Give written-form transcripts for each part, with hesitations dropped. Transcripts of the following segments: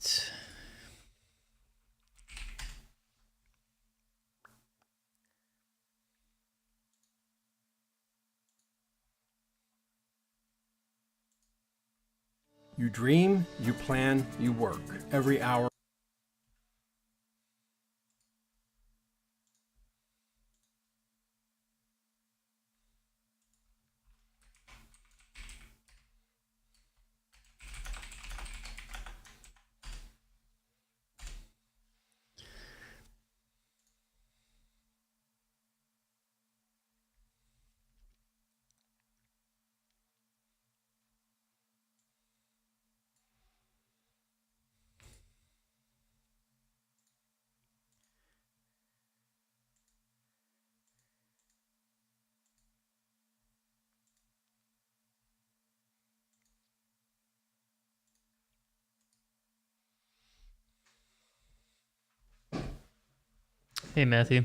right. You dream, you plan, you work. Every hour. Hey, Matthew.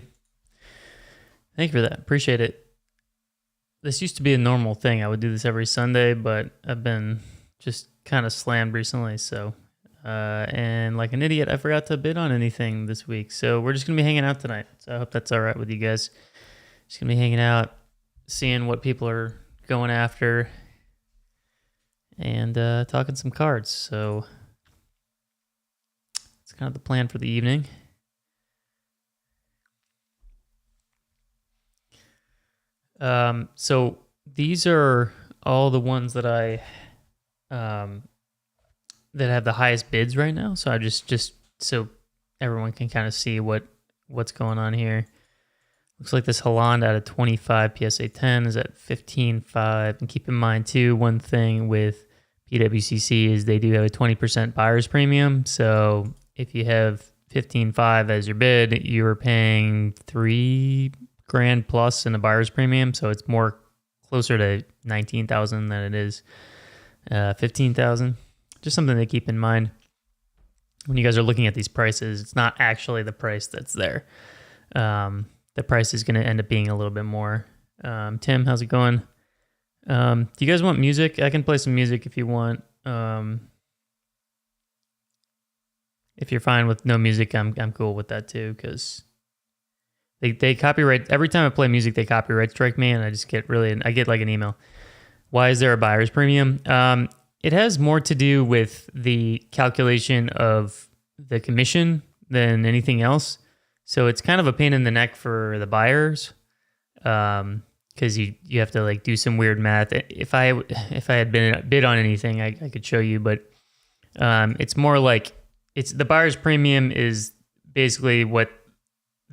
Thank you for that. Appreciate it. This used to be a normal thing. I would do this every Sunday, but I've been just kind of slammed recently. So, and like an idiot, I forgot to bid on anything this week. So we're just going to be hanging out tonight. So I hope that's all right with you guys. Just going to be hanging out, seeing what people are going after, and talking some cards. So it's kind of the plan for the evening. So these are all the ones that I that have the highest bids right now. So I just so everyone can kind of see what's going on here. Looks like this Holland out of 25 PSA 10 is at 15.5. And keep in mind too, one thing with PWCC is they do have a 20% buyer's premium. So if you have 15.5 as your bid, you're paying $3,000 plus in a buyer's premium. So it's more closer to 19,000 than it is 15,000. Just something to keep in mind when you guys are looking at these prices. It's not actually the price that's there. The price is going to end up being a little bit more. Tim, how's it going? Do you guys want music? I can play some music if you want. If you're fine with no music, I'm cool with that too, because they copyright every time I play music. They copyright strike me, and I just get I get like an email. Why is there a buyer's premium? It has more to do with the calculation of the commission than anything else. So it's kind of a pain in the neck for the buyers, because you have to like do some weird math. If I had been bid on anything, I could show you, but it's more like the buyer's premium is basically what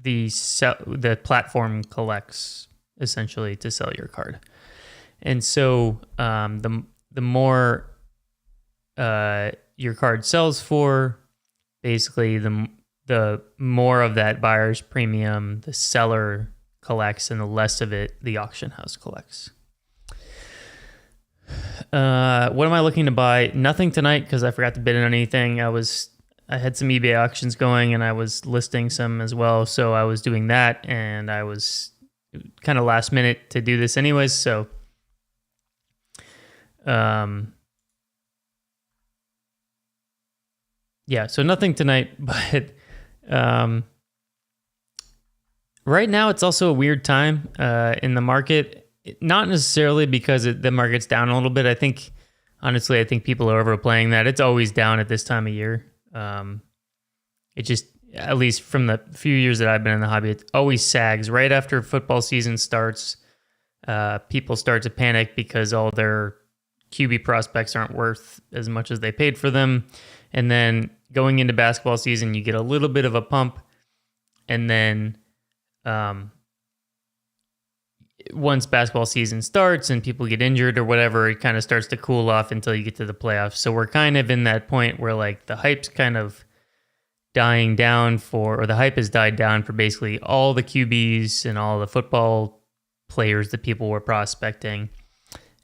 the platform collects essentially to sell your card. And so the more your card sells for, basically the more of that buyer's premium the seller collects, and the less of it the auction house collects. What am I looking to buy? Nothing tonight because I forgot to bid on anything. I had some eBay auctions going, and I was listing some as well. So I was doing that, and I was kind of last minute to do this anyways. So, yeah, so nothing tonight, but right now it's also a weird time in the market. Not necessarily because the market's down a little bit. I think people are overplaying that. It's always down at this time of year. It just, at least from the few years that I've been in the hobby, it always sags right after football season starts. People start to panic because all their QB prospects aren't worth as much as they paid for them. And then going into basketball season, you get a little bit of a pump. And then once basketball season starts and people get injured or whatever, it kind of starts to cool off until you get to the playoffs. So we're kind of in that point where like the hype's kind of dying down or the hype has died down for basically all the QBs and all the football players that people were prospecting.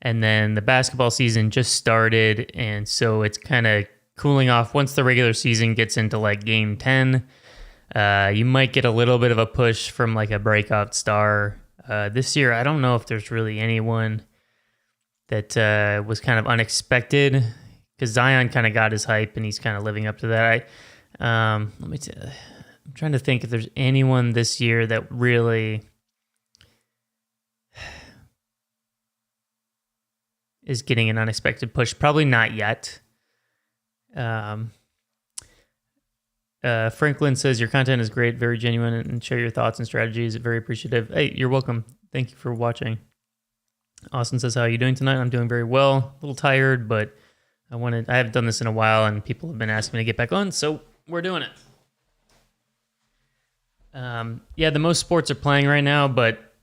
And then the basketball season just started, and so it's kind of cooling off. Once the regular season gets into like game 10, you might get a little bit of a push from like a breakout star. This year, I don't know if there's really anyone that was kind of unexpected, because Zion kind of got his hype and he's kind of living up to that. I'm trying to think if there's anyone this year that really is getting an unexpected push. Probably not yet. Franklin says, your content is great, very genuine, and share your thoughts and strategies. Very appreciative. Hey, you're welcome. Thank you for watching. Austin says, how are you doing tonight? I'm doing very well. A little tired, but I haven't done this in a while, and people have been asking me to get back on, so we're doing it. Yeah, the most sports are playing right now, but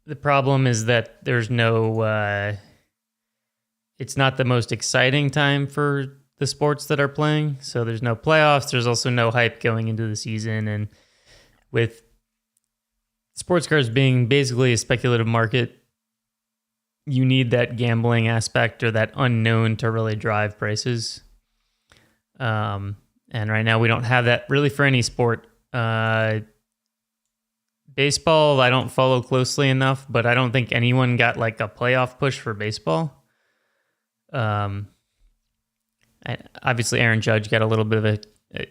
the problem is that there's no... it's not the most exciting time for the sports that are playing. So there's no playoffs. There's also no hype going into the season. And with sports cards being basically a speculative market, you need that gambling aspect or that unknown to really drive prices. And right now we don't have that really for any sport. Baseball, I don't follow closely enough, but I don't think anyone got like a playoff push for baseball. Obviously Aaron Judge got a little bit of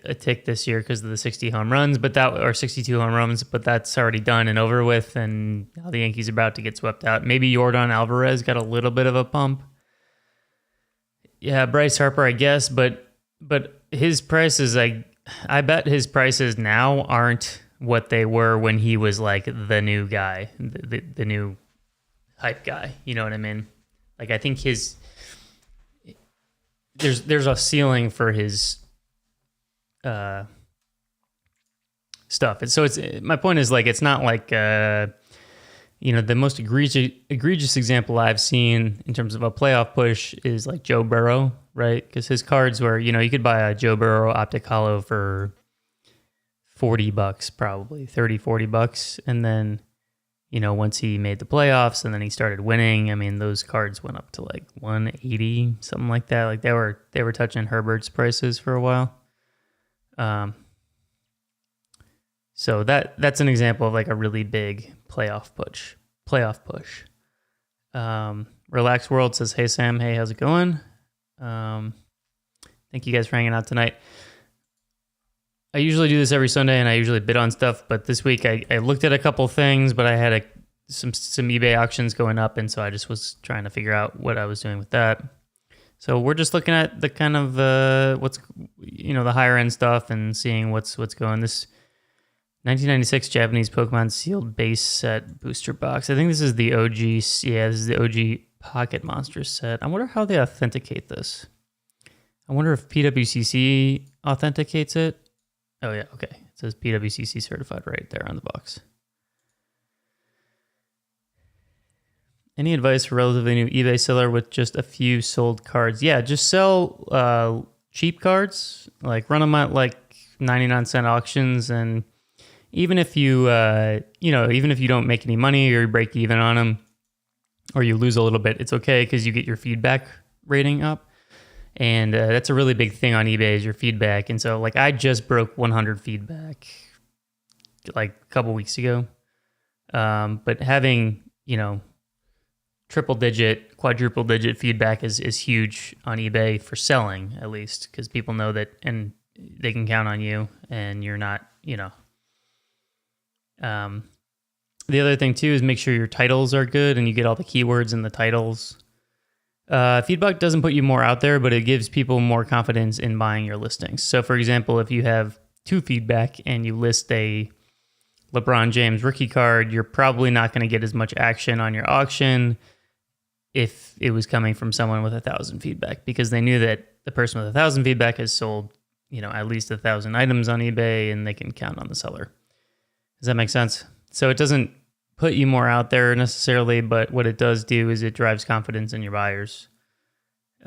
a tick this year because of the 60 home runs, or 62 home runs, but that's already done and over with, and now the Yankees are about to get swept out. Maybe Yordan Alvarez got a little bit of a pump. Yeah, Bryce Harper, I guess, but his prices, I bet his prices now aren't what they were when he was like the new guy, the new hype guy. You know what I mean? Like, I think there's a ceiling for his stuff. And so my point is, like, it's not like the most egregious example I've seen in terms of a playoff push is like Joe Burrow, right? Because his cards were, you could buy a Joe Burrow Optic Holo for $40, probably $30-$40, and then once he made the playoffs and then he started winning, I mean, those cards went up to like 180, something like that. Like they were touching Herbert's prices for a while. So that's an example of like a really big playoff push. Relax World says, hey Sam, hey, how's it going? Thank you guys for hanging out tonight. I usually do this every Sunday, and I usually bid on stuff, but this week I looked at a couple things, but I had some eBay auctions going up, and so I just was trying to figure out what I was doing with that. So we're just looking at the kind of what's the higher end stuff and seeing what's going. This 1996 Japanese Pokemon sealed base set booster box. I think this is the OG. Yeah, this is the OG Pocket Monster set. I wonder how they authenticate this. I wonder if PWCC authenticates it. Oh, yeah, okay. It says PWCC certified right there on the box. Any advice for relatively new eBay seller with just a few sold cards? Yeah, just sell cheap cards. Like, run them at like 99-cent auctions, and even if you don't make any money or you break even on them or you lose a little bit, it's okay because you get your feedback rating up. And that's a really big thing on eBay is your feedback. And so, like, I just broke 100 feedback like a couple weeks ago. But having, triple digit, quadruple digit feedback is huge on eBay for selling, at least, because people know that and they can count on you and you're not, The other thing too is make sure your titles are good and you get all the keywords in the titles. Feedback doesn't put you more out there, but it gives people more confidence in buying your listings. So, for example, if you have 2 feedback and you list a LeBron James rookie card, you're probably not going to get as much action on your auction if it was coming from someone with 1,000 feedback, because they knew that the person with 1,000 feedback has sold, at least 1,000 items on eBay, and they can count on the seller. Does that make sense? So it doesn't put you more out there necessarily, but what it does do is it drives confidence in your buyers,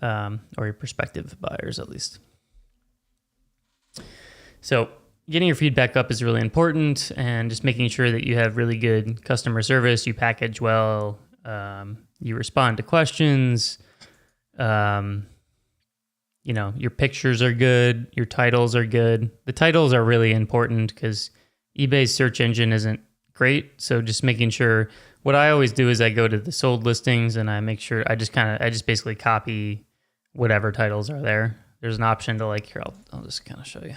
or your prospective buyers at least. So getting your feedback up is really important, and just making sure that you have really good customer service, you package well, you respond to questions, your pictures are good, your titles are good. The titles are really important because eBay's search engine isn't great. So just making sure, what I always do is I go to the sold listings and I make sure I just basically copy whatever titles are there. There's an option to like, here, I'll just kind of show you.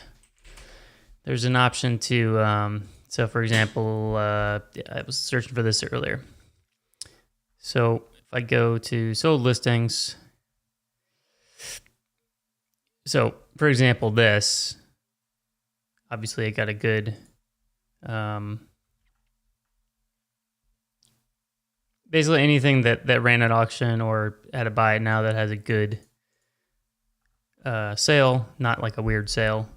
There's an option to, so for example, I was searching for this earlier. So if I go to sold listings, so for example, this, obviously I got a good, basically anything that ran at auction or had a buy it now that has a good sale, not like a weird sale,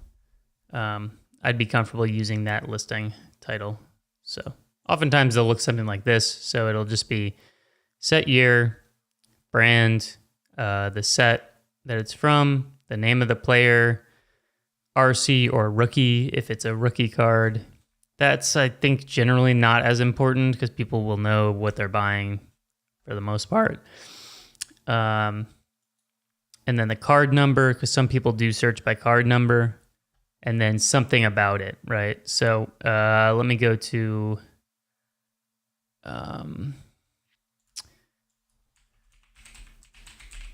I'd be comfortable using that listing title. So oftentimes they'll look something like this. So it'll just be set year, brand, the set that it's from, the name of the player, RC or rookie if it's a rookie card. That's, I think, generally not as important because people will know what they're buying for the most part. And then the card number, because some people do search by card number, and then something about it, right? So let me go to, let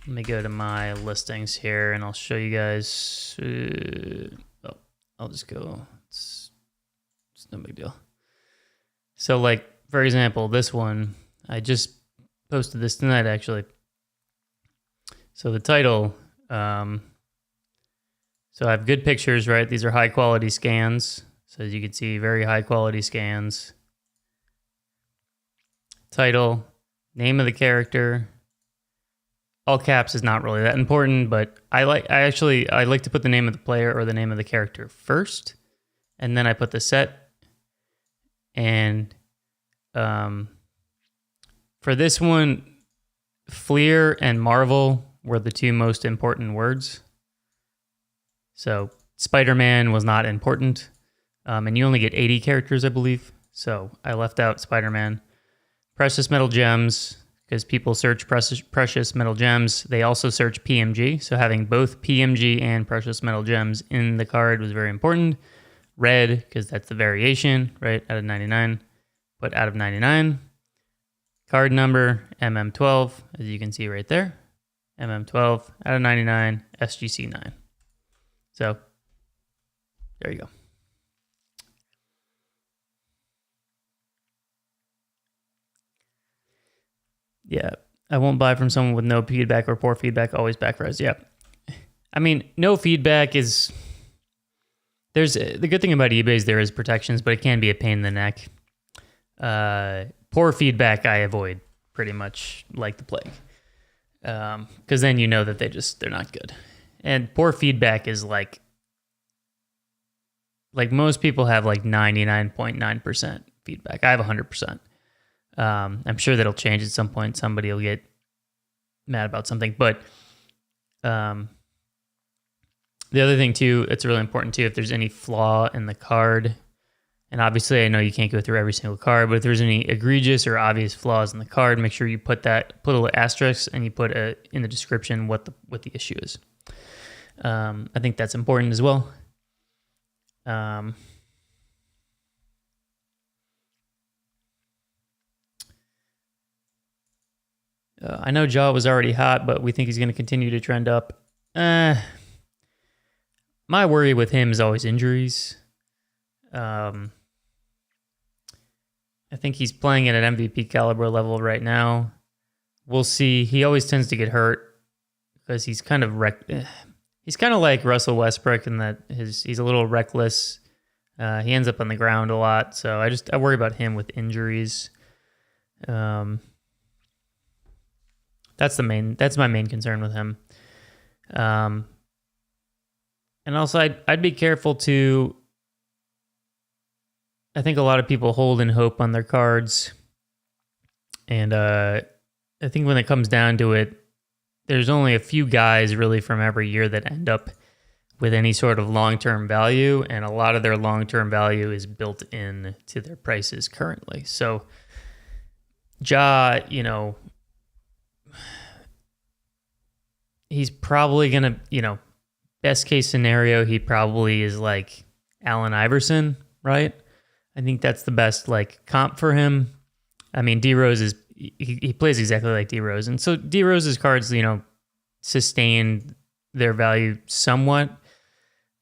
me go to my listings here, and I'll show you guys. I'll just go. It's no big deal. So, like, for example, this one, I just posted this tonight, actually. So the title, so I have good pictures, right? These are high quality scans. So as you can see, very high quality scans. Title, name of the character. All caps is not really that important, but I like to put the name of the player or the name of the character first, and then I put the set. And for this one, Fleer and Marvel were the two most important words. So Spider-Man was not important, and you only get 80 characters, I believe. So I left out Spider-Man. Precious metal gems, because people search precious metal gems. They also search PMG. So having both PMG and precious metal gems in the card was very important. Red, because that's the variation, right? Out of 99. Put out of 99. Card number, MM12, as you can see right there. MM12, out of 99, SGC 9. So, there you go. Yeah, I won't buy from someone with no feedback or poor feedback, always backfires. Yeah. I mean, no feedback is... the good thing about eBay is there is protections, but it can be a pain in the neck. Poor feedback I avoid pretty much like the plague. Because then you know that they're not good. And poor feedback is like most people have like 99.9% feedback. I have 100%. I'm sure that'll change at some point. Somebody will get mad about something. But the other thing too, it's really important too, if there's any flaw in the card, and obviously I know you can't go through every single card, but if there's any egregious or obvious flaws in the card, make sure you put a little asterisk and you put in the description what the issue is. I think that's important as well. I know Jaw was already hot, but we think he's going to continue to trend up. My worry with him is always injuries. I think he's playing at an MVP caliber level right now. We'll see. He always tends to get hurt because he's kind of he's kind of like Russell Westbrook in that he's a little reckless. He ends up on the ground a lot, so I worry about him with injuries. That's my main concern with him. And also I'd be careful to, I think a lot of people hold in hope on their cards. And I think when it comes down to it, there's only a few guys really from every year that end up with any sort of long-term value, and a lot of their long-term value is built in to their prices currently. So Ja, he's probably going to, best case scenario, he probably is like Allen Iverson, right? I think that's the best comp for him. I mean, D-Rose he plays exactly like D-Rose. And so D-Rose's cards, sustained their value somewhat,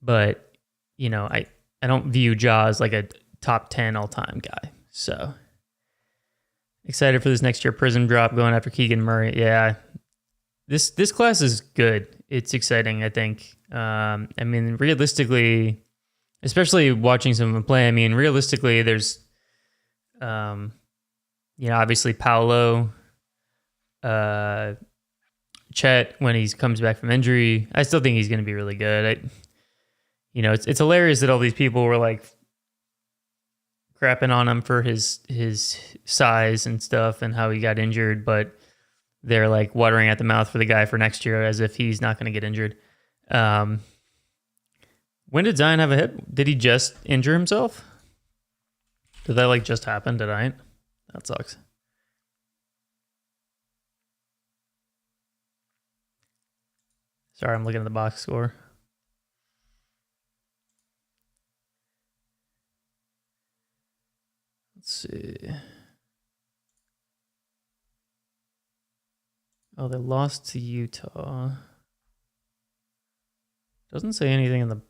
but I don't view Ja as like a top 10 all-time guy. So excited for this next year Prism drop going after Keegan Murray. Yeah, this class is good. It's exciting, I think. I mean, realistically, especially watching some of them play, I mean, realistically, there's, obviously Paolo, Chet when he comes back from injury. I still think he's going to be really good. It's hilarious that all these people were like crapping on him for his size and stuff and how he got injured, but they're like watering at the mouth for the guy for next year as if he's not going to get injured. When did Zion have a hip? Did he just injure himself? Did that like just happen tonight? That sucks. Sorry, I'm looking at the box score. Let's see. Oh, they lost to Utah. Doesn't say anything in the...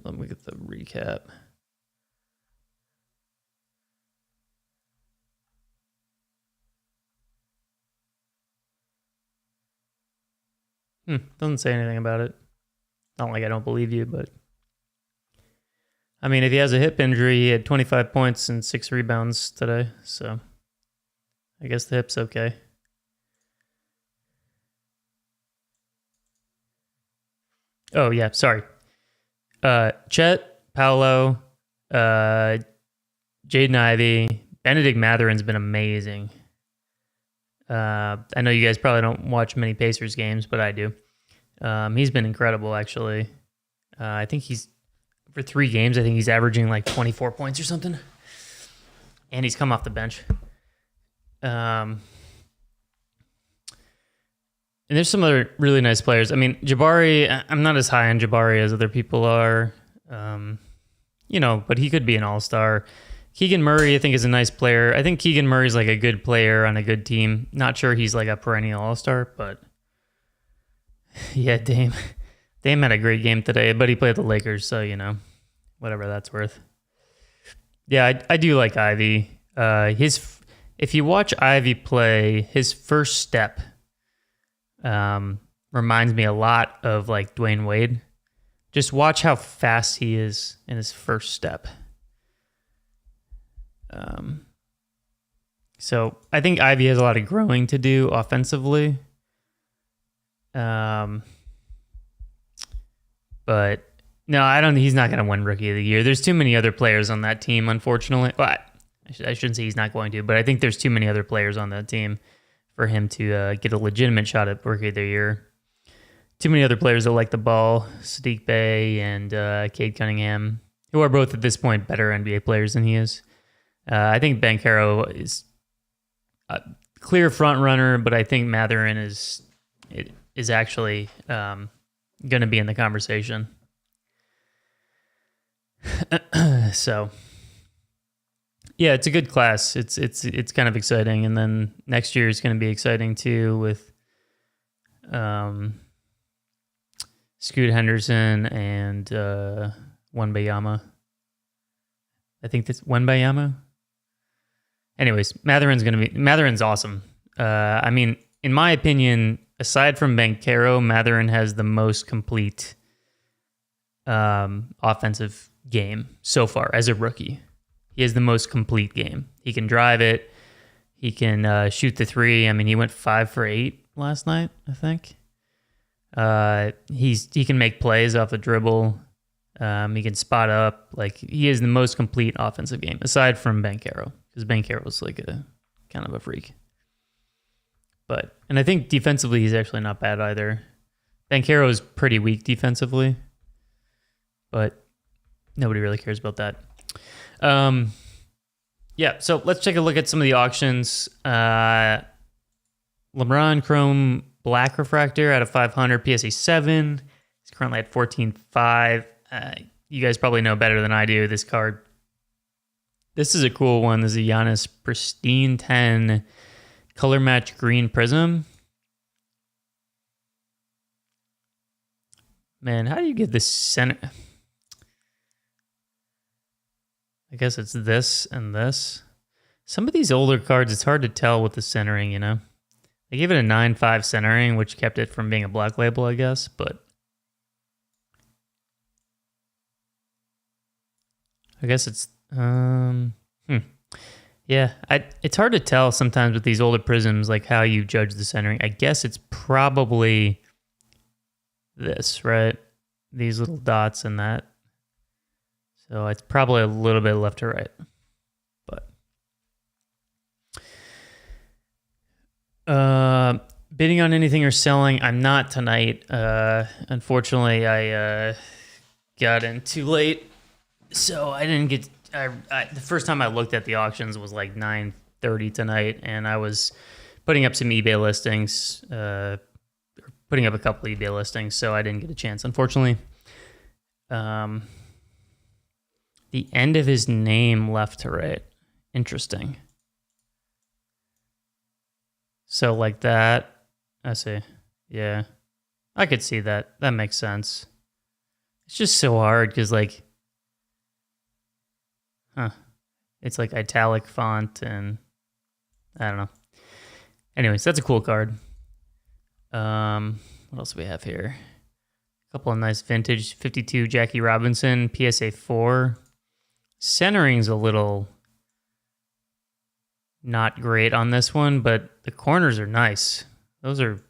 Let me get the recap. Doesn't say anything about it. Not like I don't believe you, but... I mean, if he has a hip injury, he had 25 points and 6 rebounds today, so... I guess the hip's okay. Oh, yeah, sorry. Chet, Paolo, Jaden Ivey, Benedict Matherin's been amazing. I know you guys probably don't watch many Pacers games, but I do. He's been incredible, actually. I think for 3 games, I think he's averaging like 24 points or something. And he's come off the bench. And there's some other really nice players. I mean, Jabari, I'm not as high on Jabari as other people are. But he could be an all-star. Keegan Murray, I think, is a nice player. I think Keegan Murray's like a good player on a good team. Not sure he's like a perennial all-star, but yeah, Dame had a great game today, but he played the Lakers, so, whatever that's worth. Yeah, I do like Ivy. If you watch Ivy play, his first step reminds me a lot of like Dwayne Wade. Just watch how fast he is in his first step. So I think Ivy has a lot of growing to do offensively. But no, I don't. He's not going to win Rookie of the Year. There's too many other players on that team, unfortunately. Well, I shouldn't say he's not going to, but I think there's too many other players on that team for him to get a legitimate shot at Rookie of the Year. Too many other players that like the ball, Sadiq Bey and Cade Cunningham, who are both at this point better NBA players than he is. I think Banchero is a clear front runner, but I think Matherin is actually going to be in the conversation. So, yeah, it's a good class. It's kind of exciting, and then next year is going to be exciting too with Scoot Henderson and Wembanyama. I think that's Wembanyama. Anyways, Matherin's awesome. I mean, in my opinion, aside from Banchero, Matherin has the most complete offensive game so far as a rookie. He has the most complete game. He can drive it. He can shoot the 3. I mean, he went 5 for 8 last night, I think. He can make plays off the dribble. He can spot up. Like, he has the most complete offensive game, aside from Banchero, because Banchero's like a kind of a freak. And I think defensively, he's actually not bad either. Banchero is pretty weak defensively, but nobody really cares about that. Yeah, so let's take a look at some of the auctions. LeBron Chrome Black Refractor out of 500, PSA 7. He's currently at 14.5. You guys probably know better than I do this card. This is a cool one. This is a Giannis Pristine 10 Color Match Green Prism. Man, how do you get this center? I guess it's this and this. Some of these older cards, it's hard to tell with the centering, you know? They gave it a 9.5 centering, which kept it from being a black label, I guess, but I guess it's, yeah, it's hard to tell sometimes with these older prisms, like how you judge the centering. I guess it's probably this, right? These little dots and that. So it's probably a little bit left to right. But bidding on anything or selling, I'm not tonight. Unfortunately, I got in too late, so I didn't get. The first time I looked at the auctions was like 9:30 tonight, and I was putting up some eBay listings, putting up a couple eBay listings, so I didn't get a chance, unfortunately. The end of his name left to right. Interesting. So like that, I see. Yeah, I could see that. That makes sense. It's just so hard because like, it's like italic font and I don't know. Anyways, that's a cool card. What else do we have here? A couple of nice vintage 52 Jackie Robinson PSA 4. Centering's a little not great on this one, but the corners are nice. Those are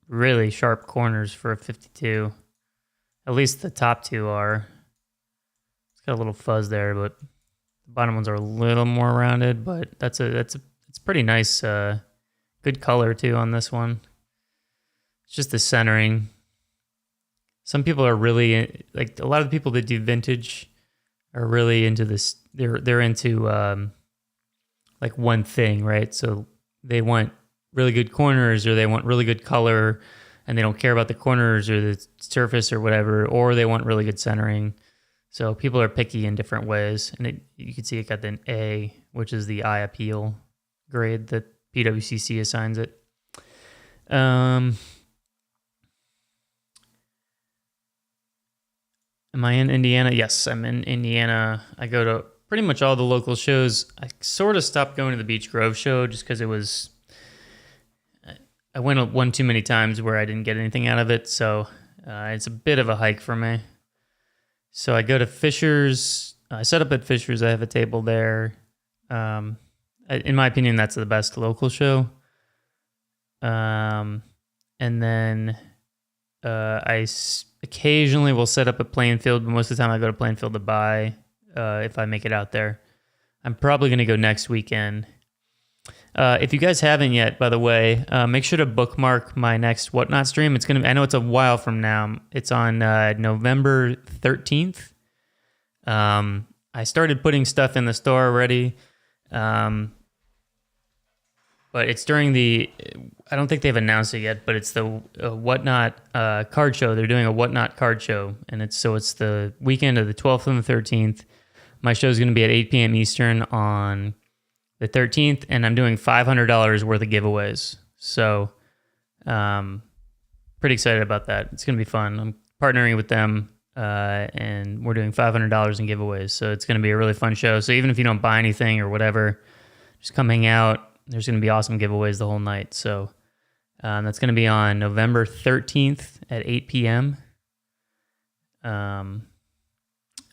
really sharp corners for a 52. At least the top two are. It's got a little fuzz there, but the bottom ones are a little more rounded, but it's pretty nice, good color too on this one. It's just the centering. Some people are really, like a lot of the people that do vintage are really into this. They're into like one thing, right? So they want really good corners, or they want really good color, and they don't care about the corners or the surface or whatever, or they want really good centering. So people are picky in different ways, and you can see it got an A, which is the eye appeal grade that PWCC assigns it. Am I in Indiana? Yes, I'm in Indiana. I go to pretty much all the local shows. I sort of stopped going to the Beech Grove show just because I went one too many times where I didn't get anything out of it. So it's a bit of a hike for me. So I go to Fisher's. I set up at Fisher's. I have a table there. In my opinion, that's the best local show. And then I occasionally will set up at Plainfield, but most of the time I go to Plainfield to buy. If I make it out there, I'm probably going to go next weekend. If you guys haven't yet, by the way, make sure to bookmark my next Whatnot stream. I know it's a while from now. It's on November 13th. I started putting stuff in the store already. But it's during I don't think they've announced it yet, but it's the Whatnot card show. They're doing a Whatnot card show, and it's the weekend of the 12th and the 13th. My show is going to be at 8 p.m. Eastern on the 13th, and I'm doing $500 worth of giveaways. So, pretty excited about that. It's going to be fun. I'm partnering with them, and we're doing $500 in giveaways. So it's going to be a really fun show. So even if you don't buy anything or whatever, just come hang out. There's going to be awesome giveaways the whole night. So that's going to be on November 13th at 8 p.m. On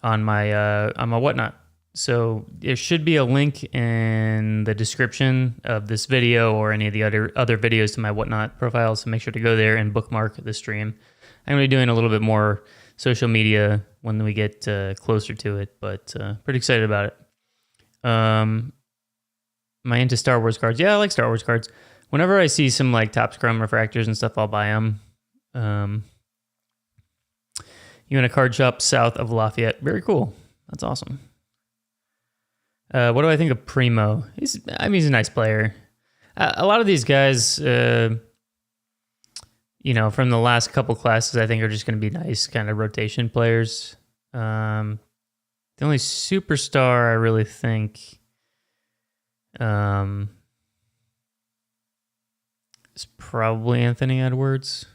my Whatnot. So there should be a link in the description of this video or any of the other videos to my Whatnot profile. So make sure to go there and bookmark the stream. I'm going to be doing a little bit more social media when we get closer to it, but pretty excited about it. Am I into Star Wars cards? Yeah, I like Star Wars cards. Whenever I see some like Top Scrum refractors and stuff, I'll buy them. You in a card shop south of Lafayette. Very cool. That's awesome. What do I think of Primo? He's a nice player. A lot of these guys, from the last couple classes, I think are just going to be nice kind of rotation players. The only superstar I really think is probably Anthony Edwards.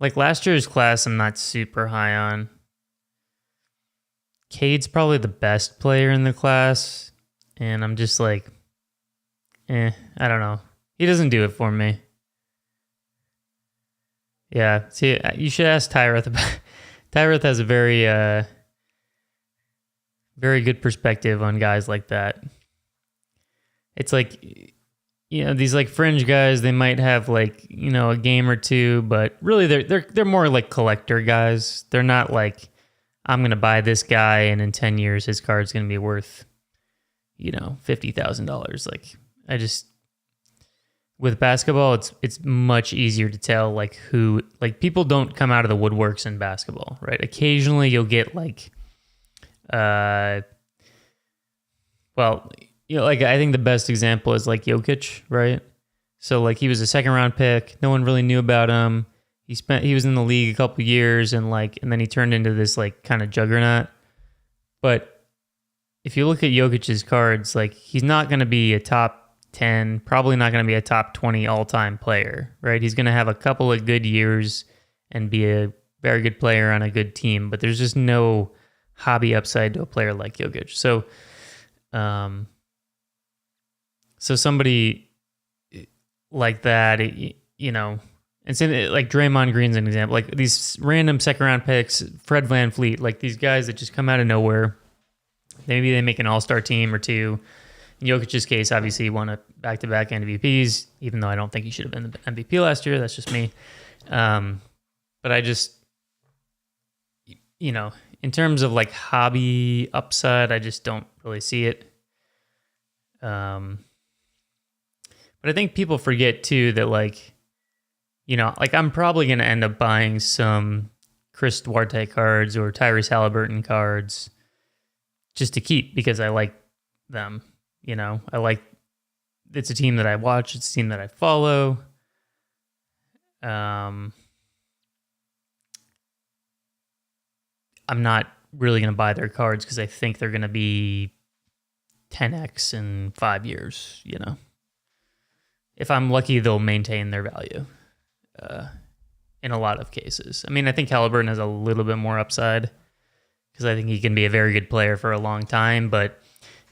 Like last year's class, I'm not super high on. Cade's probably the best player in the class, and I'm just like, I don't know. He doesn't do it for me. Yeah, see, you should ask Tyreth about. Tyreth has a very good perspective on guys like that. It's like, these like fringe guys, they might have like, a game or two, but really they're more like collector guys. They're not like, I'm going to buy this guy and in 10 years his card's going to be worth, $50,000. Like with basketball, it's much easier to tell like who, like people don't come out of the woodworks in basketball, right? Occasionally you'll get like, like I think the best example is like Jokic, right? So like he was a second round pick. No one really knew about him. He was in the league a couple years and then he turned into this like kind of juggernaut. But if you look at Jokic's cards, like he's not going to be a top 10, probably not going to be a top 20 all-time player, right? He's going to have a couple of good years and be a very good player on a good team, but there's just no hobby upside to a player like Jokic. So somebody like that, and say like Draymond Green's an example, like these random second round picks, Fred VanVleet, like these guys that just come out of nowhere. Maybe they make an all-star team or two. In Jokic's case, obviously he won a back-to-back MVPs, even though I don't think he should have been the MVP last year. That's just me. But I just, in terms of like hobby upside, I just don't really see it. But I think people forget too that like I'm probably going to end up buying some Chris Duarte cards or Tyrese Halliburton cards just to keep because I like them. I like, it's a team that I watch. It's a team that I follow. I'm not really going to buy their cards because I think they're going to be 10x in 5 years, If I'm lucky, they'll maintain their value in a lot of cases. I mean, I think Halliburton has a little bit more upside because I think he can be a very good player for a long time. But,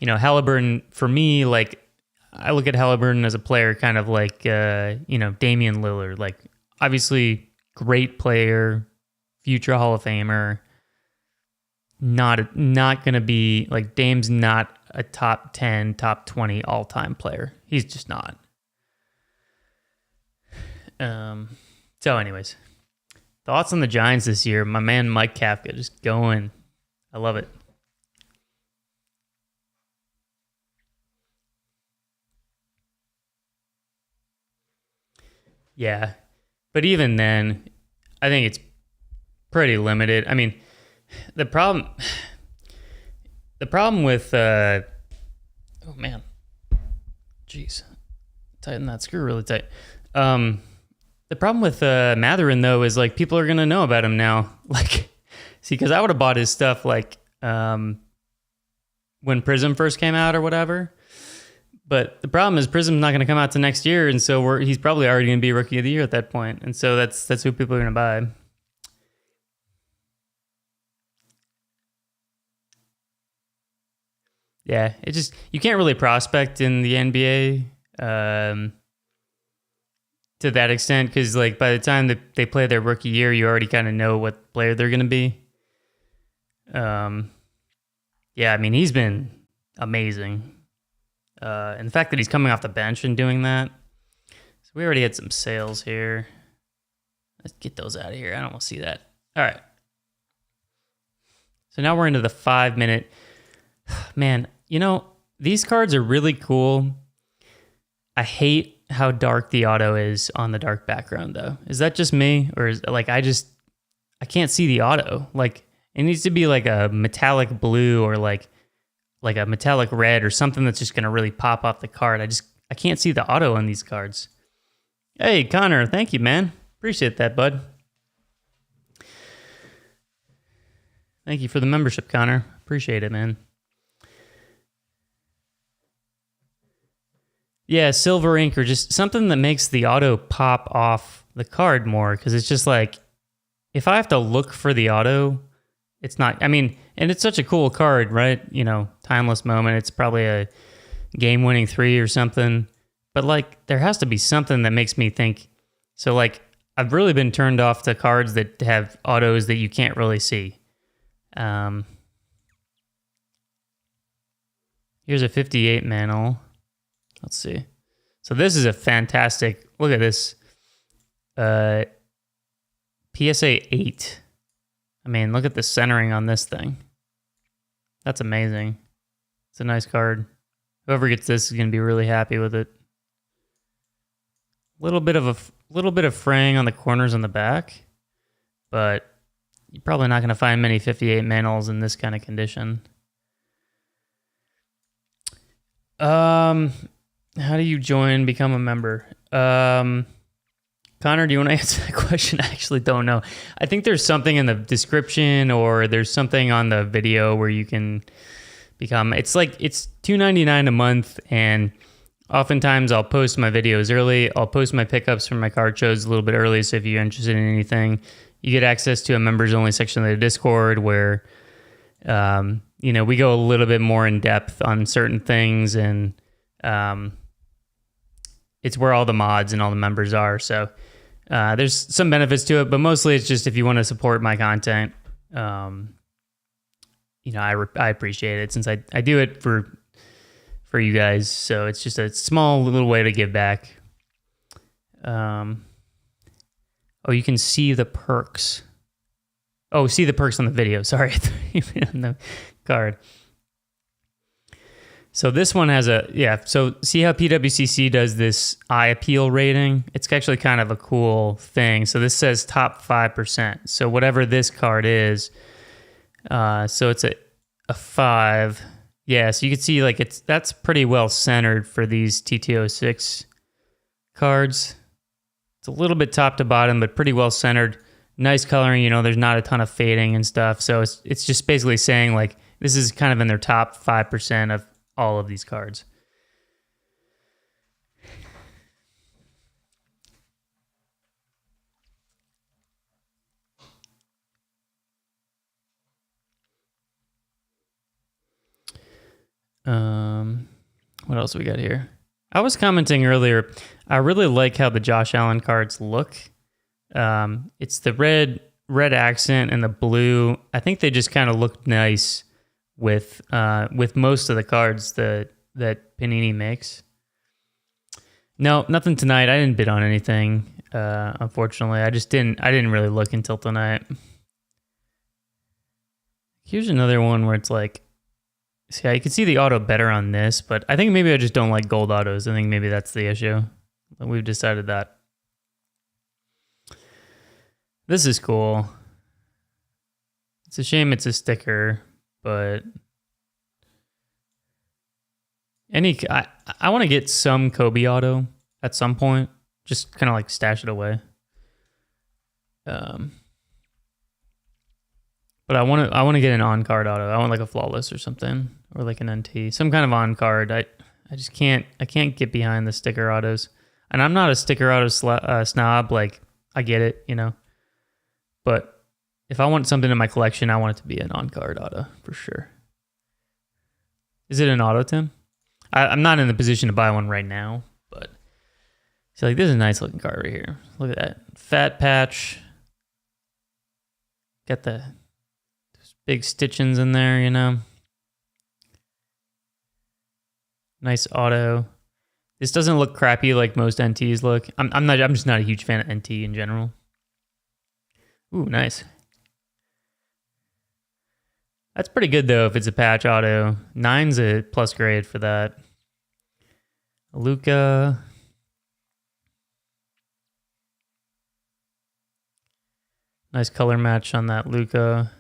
Halliburton, for me, like, I look at Halliburton as a player kind of like, Damian Lillard. Like, obviously, great player, future Hall of Famer. Not going to be, like, Dame's not a top 10, top 20 all-time player. He's just not. So anyways, thoughts on the Giants this year. My man Mike Kafka just going. I love it. Yeah. But even then, I think it's pretty limited. I mean, the problem with oh man. Jeez. Tighten that screw really tight. The problem with Matherin, though, is like people are going to know about him now. Like, see, because I would have bought his stuff like when Prism first came out or whatever. But the problem is Prism's not going to come out to next year, and so he's probably already going to be Rookie of the Year at that point. And so that's who people are going to buy. Yeah, it just, you can't really prospect in the NBA. To that extent, because like by the time that they play their rookie year, you already kind of know what player they're going to be. Yeah, I mean, he's been amazing. And the fact that he's coming off the bench and doing that. So we already had some sales here. Let's get those out of here. I don't want to see that. All right. So now we're into the 5-minute. Man, these cards are really cool. I hate how dark the auto is on the dark background, though. Is that just me? Or is like I can't see the auto. Like it needs to be like a metallic blue or like a metallic red or something that's just gonna really pop off the card. I can't see the auto on these cards. Hey, Connor, thank you, man. Appreciate that, bud. Thank you for the membership, Connor. Appreciate it, man. Yeah, silver ink or just something that makes the auto pop off the card more, because it's just like, if I have to look for the auto, it's not, I mean, and it's such a cool card, right? You know, timeless moment. It's probably a game-winning 3 or something. But like, there has to be something that makes me think. So like, I've really been turned off to cards that have autos that you can't really see. Here's a 58 mantle. Let's see. So this is a fantastic, look at this. PSA 8. I mean, look at the centering on this thing. That's amazing. It's a nice card. Whoever gets this is going to be really happy with it. Little bit of fraying on the corners on the back, but you're probably not going to find many 58 mantles in this kind of condition. How do you join, become a member? Connor, do you want to answer that question? I actually don't know. I think there's something in the description or there's something on the video where you can become, it's $2.99 a month, and oftentimes I'll post my videos early. I'll post my pickups from my card shows a little bit early, so if you're interested in anything, you get access to a members only section of the Discord where we go a little bit more in depth on certain things, and it's where all the mods and all the members are. So there's some benefits to it, but mostly it's just if you want to support my content, I appreciate it since I do it for you guys. So it's just a small little way to give back. Oh, you can see the perks. Oh, see the perks on the video. Sorry, on the card. So this one has so see how PWCC does this eye appeal rating? It's actually kind of a cool thing. So this says top 5%. So whatever this card is, so it's a 5. Yeah, so you can see like that's pretty well centered for these TT06 cards. It's a little bit top to bottom, but pretty well centered. Nice coloring, there's not a ton of fading and stuff. So it's just basically saying like this is kind of in their top 5% of all of these cards. What else we got here? I was commenting earlier, I really like how the Josh Allen cards look. It's the red accent and the blue. I think they just kind of look nice with most of the cards that Panini makes. No, nothing tonight. I didn't bid on anything. Unfortunately, I didn't really look until tonight. Here's another one where it's like, see, you can see the auto better on this, but I think maybe I just don't like gold autos. I think maybe that's the issue. But we've decided that. This is cool. It's a shame it's a sticker, but I want to get some Kobe auto at some point. Just kind of like stash it away. But I want to get an on-card auto. I want like a flawless or something, or like an NT, some kind of on-card. I just can't get behind the sticker autos, and I'm not a sticker auto snob. Like I get it, but if I want something in my collection, I want it to be an on-card auto for sure. Is it an auto, Tim? I'm not in the position to buy one right now, but see, like this is a nice looking card right here. Look at that fat patch. Got those big stitchings in there, Nice auto. This doesn't look crappy like most NTs look. I'm just not a huge fan of NT in general. Ooh, nice. That's pretty good though if it's a patch auto. 9's a plus grade for that. Luka. Nice color match on that Luka.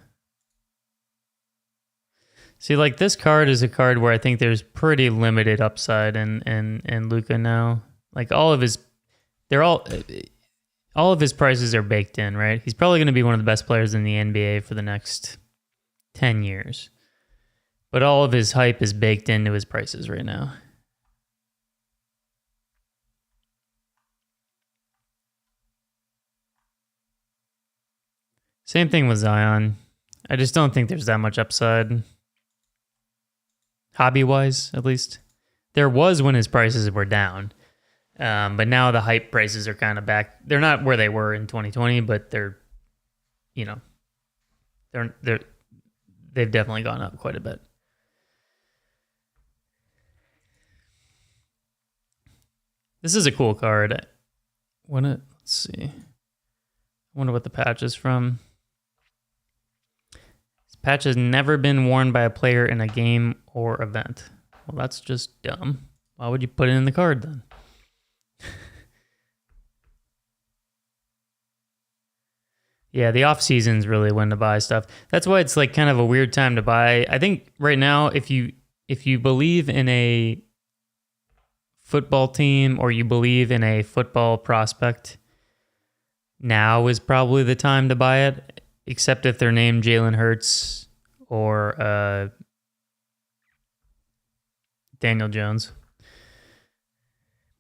See, like this card is a card where I think there's pretty limited upside in Luka now. Like all of his prices are baked in, right? He's probably going to be one of the best players in the NBA for the next 10 years. But all of his hype is baked into his prices right now. Same thing with Zion. I just don't think there's that much upside. Hobby-wise, at least. There was when his prices were down. But now the hype prices are kind of back. They're not where they were in 2020, but they've definitely gone up quite a bit. This is a cool card. Let's see. I wonder what the patch is from. This patch has never been worn by a player in a game or event. Well, that's just dumb. Why would you put it in the card then? Yeah, the off season's really when to buy stuff. That's why it's like kind of a weird time to buy. I think right now, if you believe in a football team or you believe in a football prospect, now is probably the time to buy it. Except if they're named Jalen Hurts or Daniel Jones.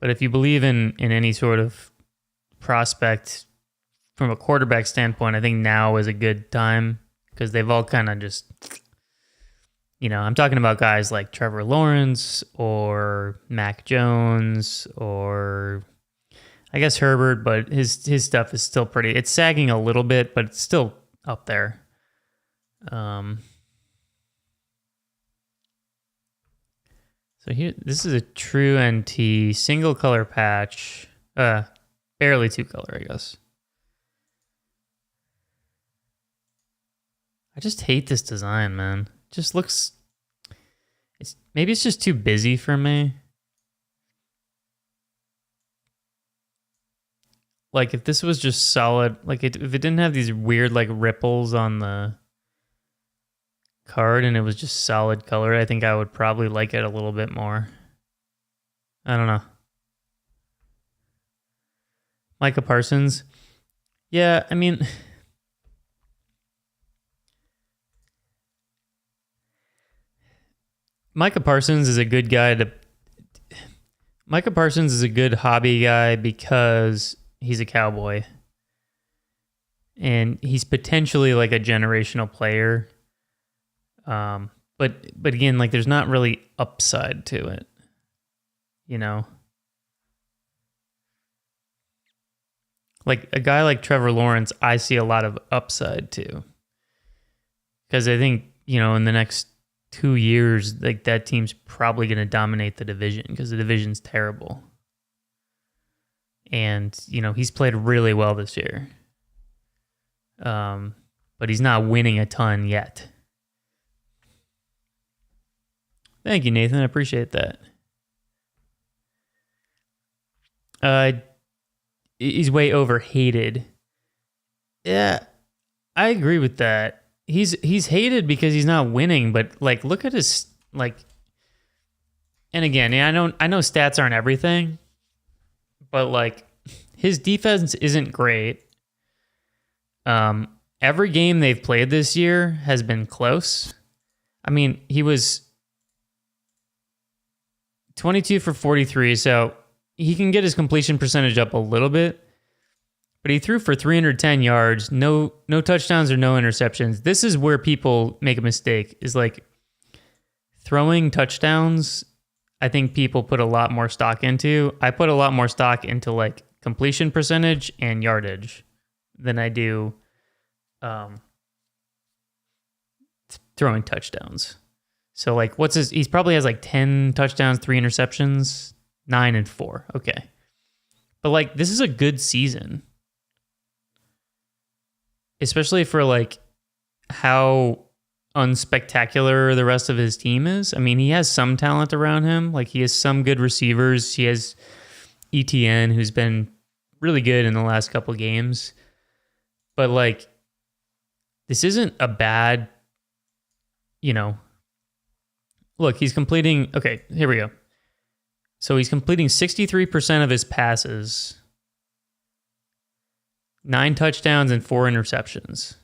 But if you believe in any sort of prospect from a quarterback standpoint, I think now is a good time because they've all kind of just, I'm talking about guys like Trevor Lawrence or Mac Jones or I guess Herbert, but his stuff is still it's sagging a little bit, but it's still up there. So here, this is a true NT single color patch, barely two color, I guess. I just hate this design, man. It just looks, maybe it's just too busy for me. Like if this was just solid, like if it didn't have these weird like ripples on the card and it was just solid color, I think I would probably like it a little bit more. I don't know. Micah Parsons. Yeah, I mean, Micah Parsons is a good hobby guy because he's a Cowboy. And he's potentially like a generational player. But again, like there's not really upside to it. Like a guy like Trevor Lawrence, I see a lot of upside to. Because I think, in the next 2 years, like that team's probably going to dominate the division because the division's terrible. And, he's played really well this year. But he's not winning a ton yet. Thank you, Nathan. I appreciate that. He's way overhated. Yeah, I agree with that. He's hated because he's not winning, but like look at his like. And again, I know stats aren't everything, but like his defense isn't great. Every game they've played this year has been close. I mean, he was 22 for 43, so he can get his completion percentage up a little bit, but he threw for 310 yards, no touchdowns or no interceptions. This is where people make a mistake, is like throwing touchdowns. I think people put a lot more stock into. I put a lot more stock into like completion percentage and yardage than I do throwing touchdowns. So like he probably has like 10 touchdowns, 3 interceptions, 9 and 4. Okay. But like this is a good season. Especially for like how unspectacular the rest of his team is. I mean, he has some talent around him. Like he has some good receivers. He has ETN, who's been really good in the last couple games. But like this isn't a bad, look, he's completing, okay, here we go. So he's completing 63% of his passes, 9 touchdowns and 4 interceptions.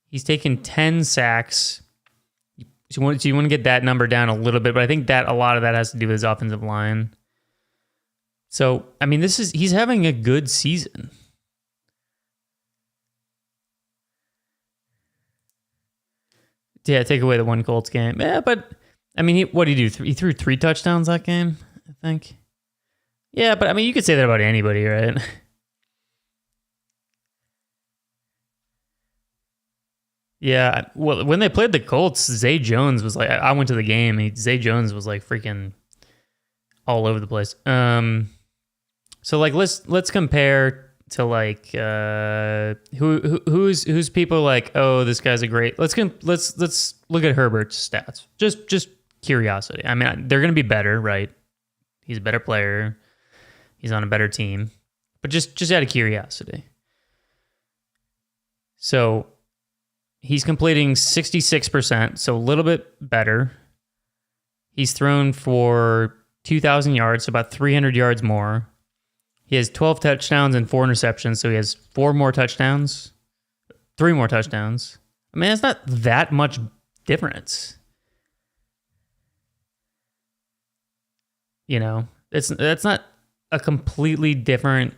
He's taken 10 sacks. So you want to get that number down a little bit, but I think that a lot of that has to do with his offensive line. So, I mean, he's having a good season. Yeah, take away the one Colts game. Yeah, but I mean, what did he do? He threw 3 touchdowns that game, I think. Yeah, but I mean, you could say that about anybody, right? Yeah, well, when they played the Colts, Zay Jones was like, I went to the game. Zay Jones was like freaking all over the place. So like let's compare to like who's people like, oh, this guy's a great. Let's look at Herbert's stats. Just curiosity. I mean, they're gonna be better, right? He's a better player. He's on a better team, but just out of curiosity. So he's completing 66%, so a little bit better. He's thrown for 2,000 yards, so about 300 yards more. He has 12 touchdowns and 4 interceptions, so he has 3 more touchdowns. I mean, it's not that much difference. You know, that's not a completely different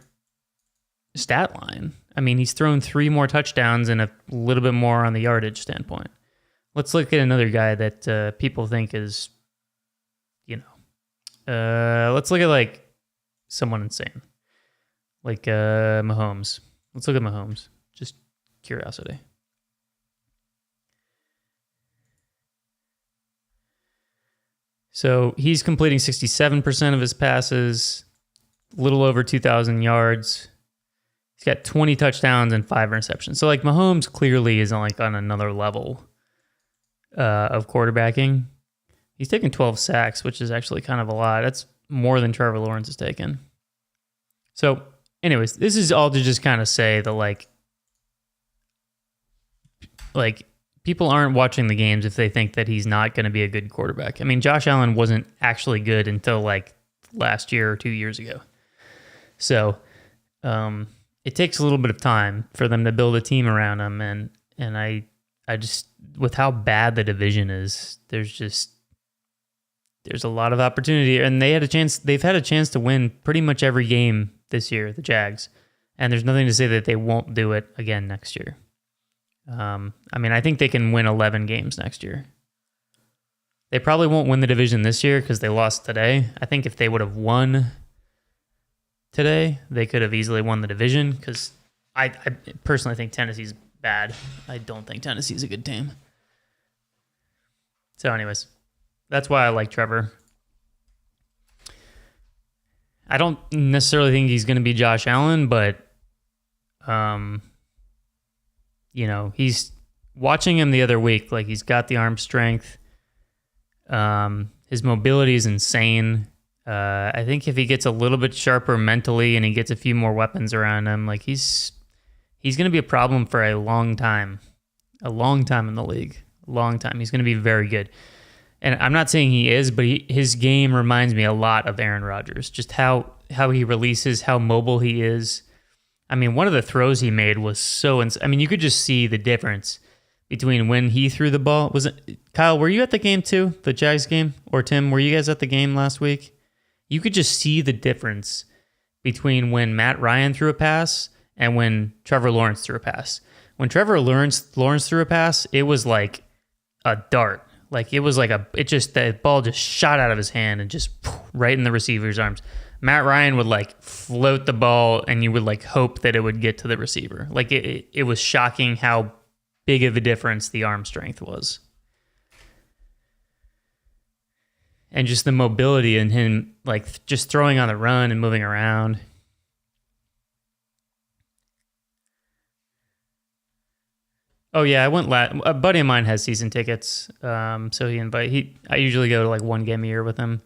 stat line. I mean, he's thrown 3 more touchdowns and a little bit more on the yardage standpoint. Let's look at another guy that people think is, let's look at like someone insane, like Mahomes. Let's look at Mahomes. Just curiosity. So he's completing 67% of his passes, a little over 2,000 yards. He's got 20 touchdowns and 5 interceptions. So like Mahomes clearly is on another level of quarterbacking. He's taken 12 sacks, which is actually kind of a lot. That's more than Trevor Lawrence has taken. So anyways, this is all to just kind of say that like people aren't watching the games if they think that he's not going to be a good quarterback. I mean, Josh Allen wasn't actually good until like last year or 2 years ago. So it takes a little bit of time for them to build a team around him. And I just, with how bad the division is, there's a lot of opportunity. And they've had a chance to win pretty much every game this year, the Jags. And there's nothing to say that they won't do it again next year. I mean, I think they can win 11 games next year. They probably won't win the division this year because they lost today. I think if they would have won today, they could have easily won the division because I personally think Tennessee's bad. I don't think Tennessee's a good team. So anyways, that's why I like Trevor. I don't necessarily think he's going to be Josh Allen, but he's watching him the other week. Like he's got the arm strength. His mobility is insane. I think if he gets a little bit sharper mentally and he gets a few more weapons around him, like he's going to be a problem for a long time in the league, a long time. He's going to be very good. And I'm not saying he is, but his game reminds me a lot of Aaron Rodgers, just how he releases, how mobile he is. I mean, one of the throws he made was you could just see the difference between when he threw the ball. Was it Kyle? Were you at the game too, the Jags game, or Tim? Were you guys at the game last week? You could just see the difference between when Matt Ryan threw a pass and when Trevor Lawrence threw a pass. When Trevor Lawrence threw a pass, it was like a dart. Like it was like the ball just shot out of his hand and just right in the receiver's arms. Matt Ryan would like float the ball and you would like hope that it would get to the receiver. Like it was shocking how big of a difference the arm strength was. And just the mobility in him, like just throwing on the run and moving around. Oh yeah, I went a buddy of mine has season tickets. So I usually go to like one game a year with him.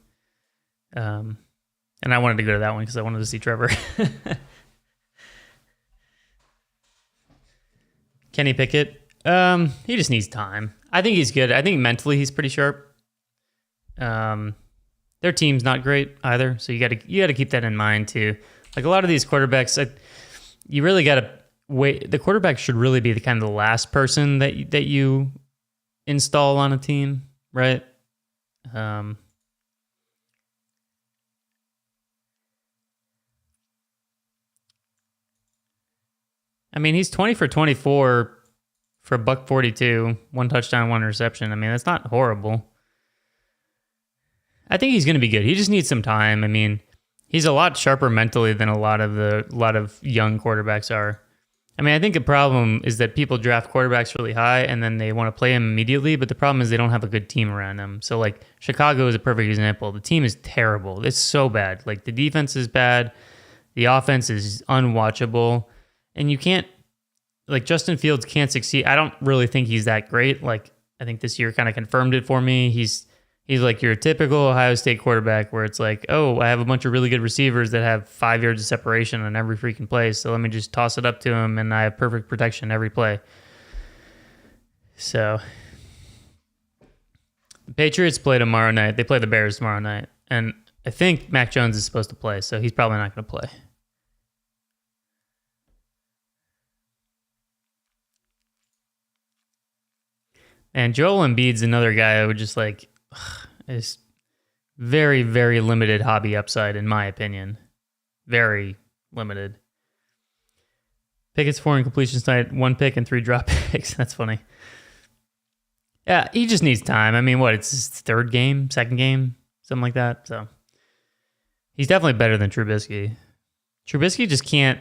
And I wanted to go to that one because I wanted to see Trevor. Kenny Pickett, he just needs time. I think he's good. I think mentally he's pretty sharp. Their team's not great either, so you got to keep that in mind too. Like a lot of these quarterbacks, you really got to wait. The quarterback should really be the last person that you install on a team, right? I mean, he's 20 for 24 for a $142, 1 touchdown, 1 interception. I mean, that's not horrible. I think he's going to be good. He just needs some time. I mean, he's a lot sharper mentally than a lot of young quarterbacks are. I mean, I think the problem is that people draft quarterbacks really high and then they want to play him immediately, but the problem is they don't have a good team around them. So, like, Chicago is a perfect example. The team is terrible. It's so bad. Like, the defense is bad. The offense is unwatchable. And you can't, like, Justin Fields can't succeed. I don't really think he's that great. Like, I think this year kind of confirmed it for me. He's like your typical Ohio State quarterback where it's like, oh, I have a bunch of really good receivers that have 5 yards of separation on every freaking play, so let me just toss it up to him, and I have perfect protection every play. So, the Patriots play tomorrow night. They play the Bears tomorrow night, and I think Mac Jones is supposed to play, so he's probably not going to play. And Joel Embiid's another guy I would just like... is very, very limited hobby upside, in my opinion. Very limited. Pickett's 4 incompletions tonight, 1 pick and 3 drop picks. That's funny. Yeah, he just needs time. I mean, it's his 3rd game, 2nd game, something like that. So he's definitely better than Trubisky. Trubisky just can't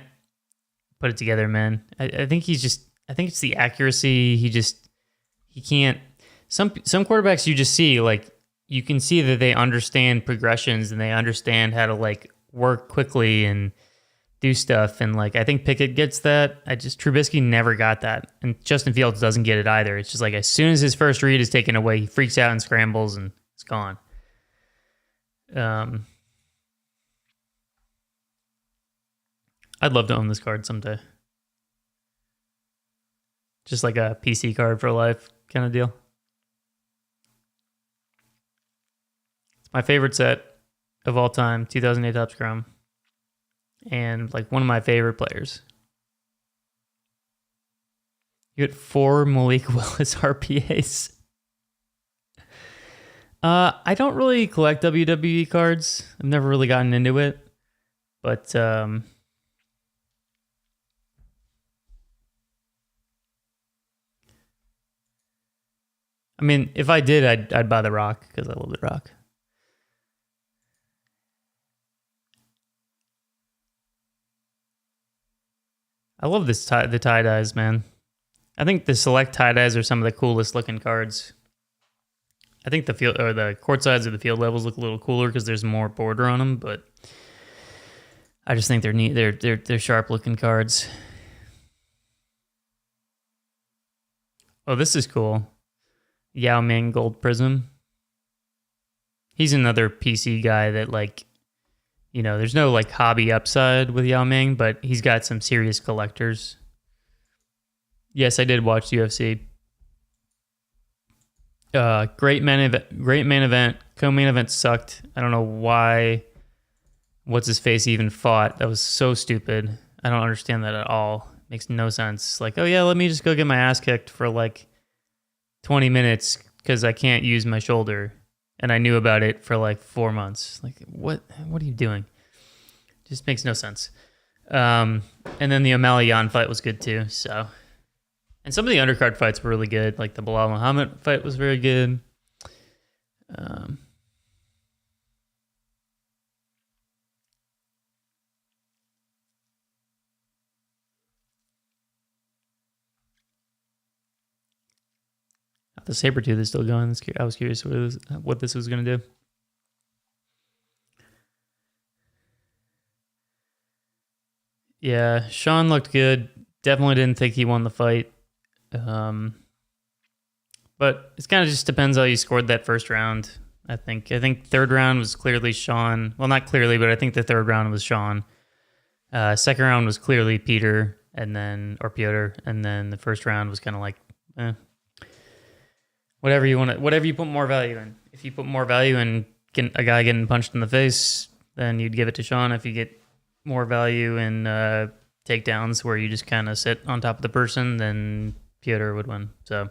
put it together, man. I think it's the accuracy. He can't. Some quarterbacks you just see, like, you can see that they understand progressions and they understand how to, like, work quickly and do stuff. And, like, I think Pickett gets that. Trubisky never got that. And Justin Fields doesn't get it either. It's just like as soon as his first read is taken away, he freaks out and scrambles and it's gone. I'd love to own this card someday. Just like a PC card for life kind of deal. My favorite set of all time, 2008 Topps Chrome, and like one of my favorite players. You get 4 Malik Willis RPAs. I don't really collect WWE cards. I've never really gotten into it, but I mean, if I did, I'd buy the Rock because I love the Rock. I love the tie-dyes, man. I think the select tie-dyes are some of the coolest looking cards. I think the court sides of the field levels look a little cooler because there's more border on them, but I just think they're neat. They're sharp looking cards. Oh, this is cool. Yao Ming Gold Prism. He's another PC guy that, like, you know, there's no, like, hobby upside with Yao Ming, but he's got some serious collectors. Yes, I did watch UFC. Great main event. Co-main event sucked. I don't know why what's his face even fought. That was so stupid. I don't understand that at all. Makes no sense. Like, oh yeah, let me just go get my ass kicked for like 20 minutes because I can't use my shoulder. And I knew about it for like 4 months. Like, what are you doing? Just makes no sense. And then the O'Malley Yan fight was good too. So, and some of the undercard fights were really good. Like the Bilal Muhammad fight was very good. The Sabretooth is still going. I was curious what this was going to do. Yeah, Sean looked good. Definitely didn't think he won the fight. But it kind of just depends how you scored that first round. I think third round was clearly Sean. Well, not clearly, but I think the third round was Sean. Second round was clearly Piotr, and then the first round was kind of like, whatever you put more value in. If you put more value in a guy getting punched in the face, then you'd give it to Sean. If you get more value in takedowns where you just kind of sit on top of the person, then Piotr would win. So,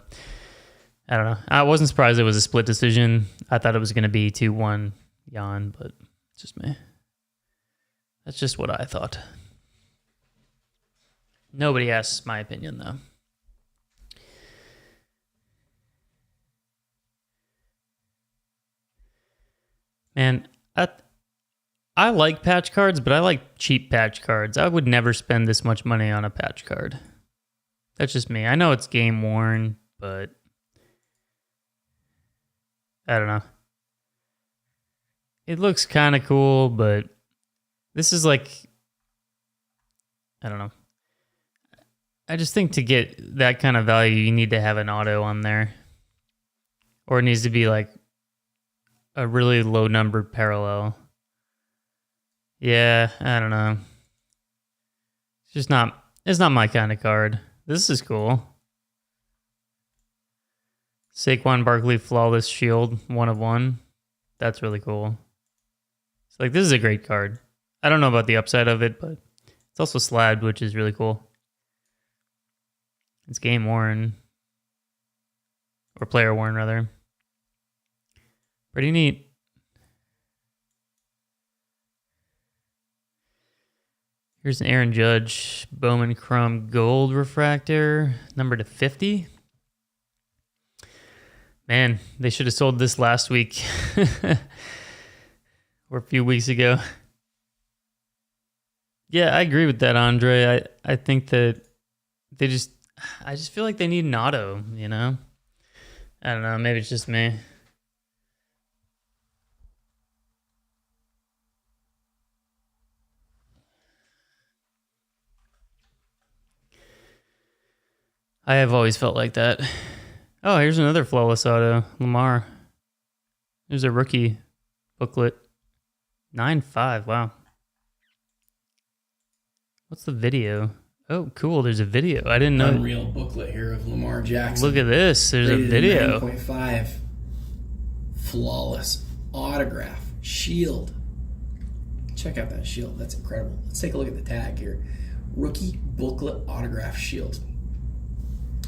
I don't know. I wasn't surprised it was a split decision. I thought it was going to be 2-1 Jan, but it's just me. That's just what I thought. Nobody asks my opinion, though. Man, I like patch cards, but I like cheap patch cards. I would never spend this much money on a patch card. That's just me. I know it's game worn, but I don't know. It looks kind of cool, but this is like, I don't know. I just think to get that kind of value, you need to have an auto on there. Or it needs to be like a really low numbered parallel. Yeah, I don't know. It's not my kind of card. This is cool. Saquon Barkley Flawless Shield, 1 of 1. That's really cool. It's like, this is a great card. I don't know about the upside of it, but it's also slabbed, which is really cool. It's game worn. Or player worn, rather. Pretty neat. Here's an Aaron Judge Bowman Chrome Gold Refractor, number to 50. Man, they should have sold this last week or a few weeks ago. Yeah, I agree with that, Andre. I think that I just feel like they need an auto, you know? I don't know, maybe it's just me. I have always felt like that. Oh, here's another flawless auto. Lamar. There's a rookie booklet. 9.5. Wow. What's the video? Oh, cool. There's a video. I didn't know. Unreal booklet here of Lamar Jackson. Look at this. There's a video. 9.5. Flawless autograph shield. Check out that shield. That's incredible. Let's take a look at the tag here. Rookie booklet autograph shield.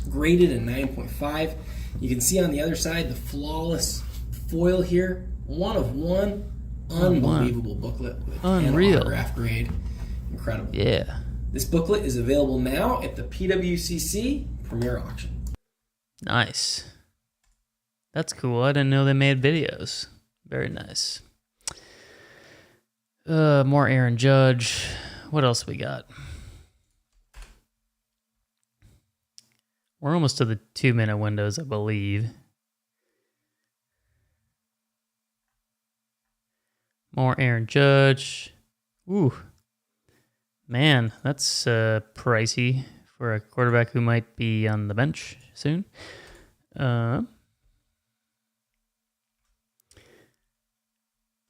Graded in 9.5. You can see on the other side the flawless foil here. 1 of 1. Unbelievable booklet with a 10 autograph grade. Incredible. Yeah. This booklet is available now at the PWCC Premier Auction. Nice. That's cool. I didn't know they made videos. Very nice. More Aaron Judge. What else we got? We're almost to the 2-minute windows, I believe. More Aaron Judge. Ooh. Man, that's pricey for a quarterback who might be on the bench soon. I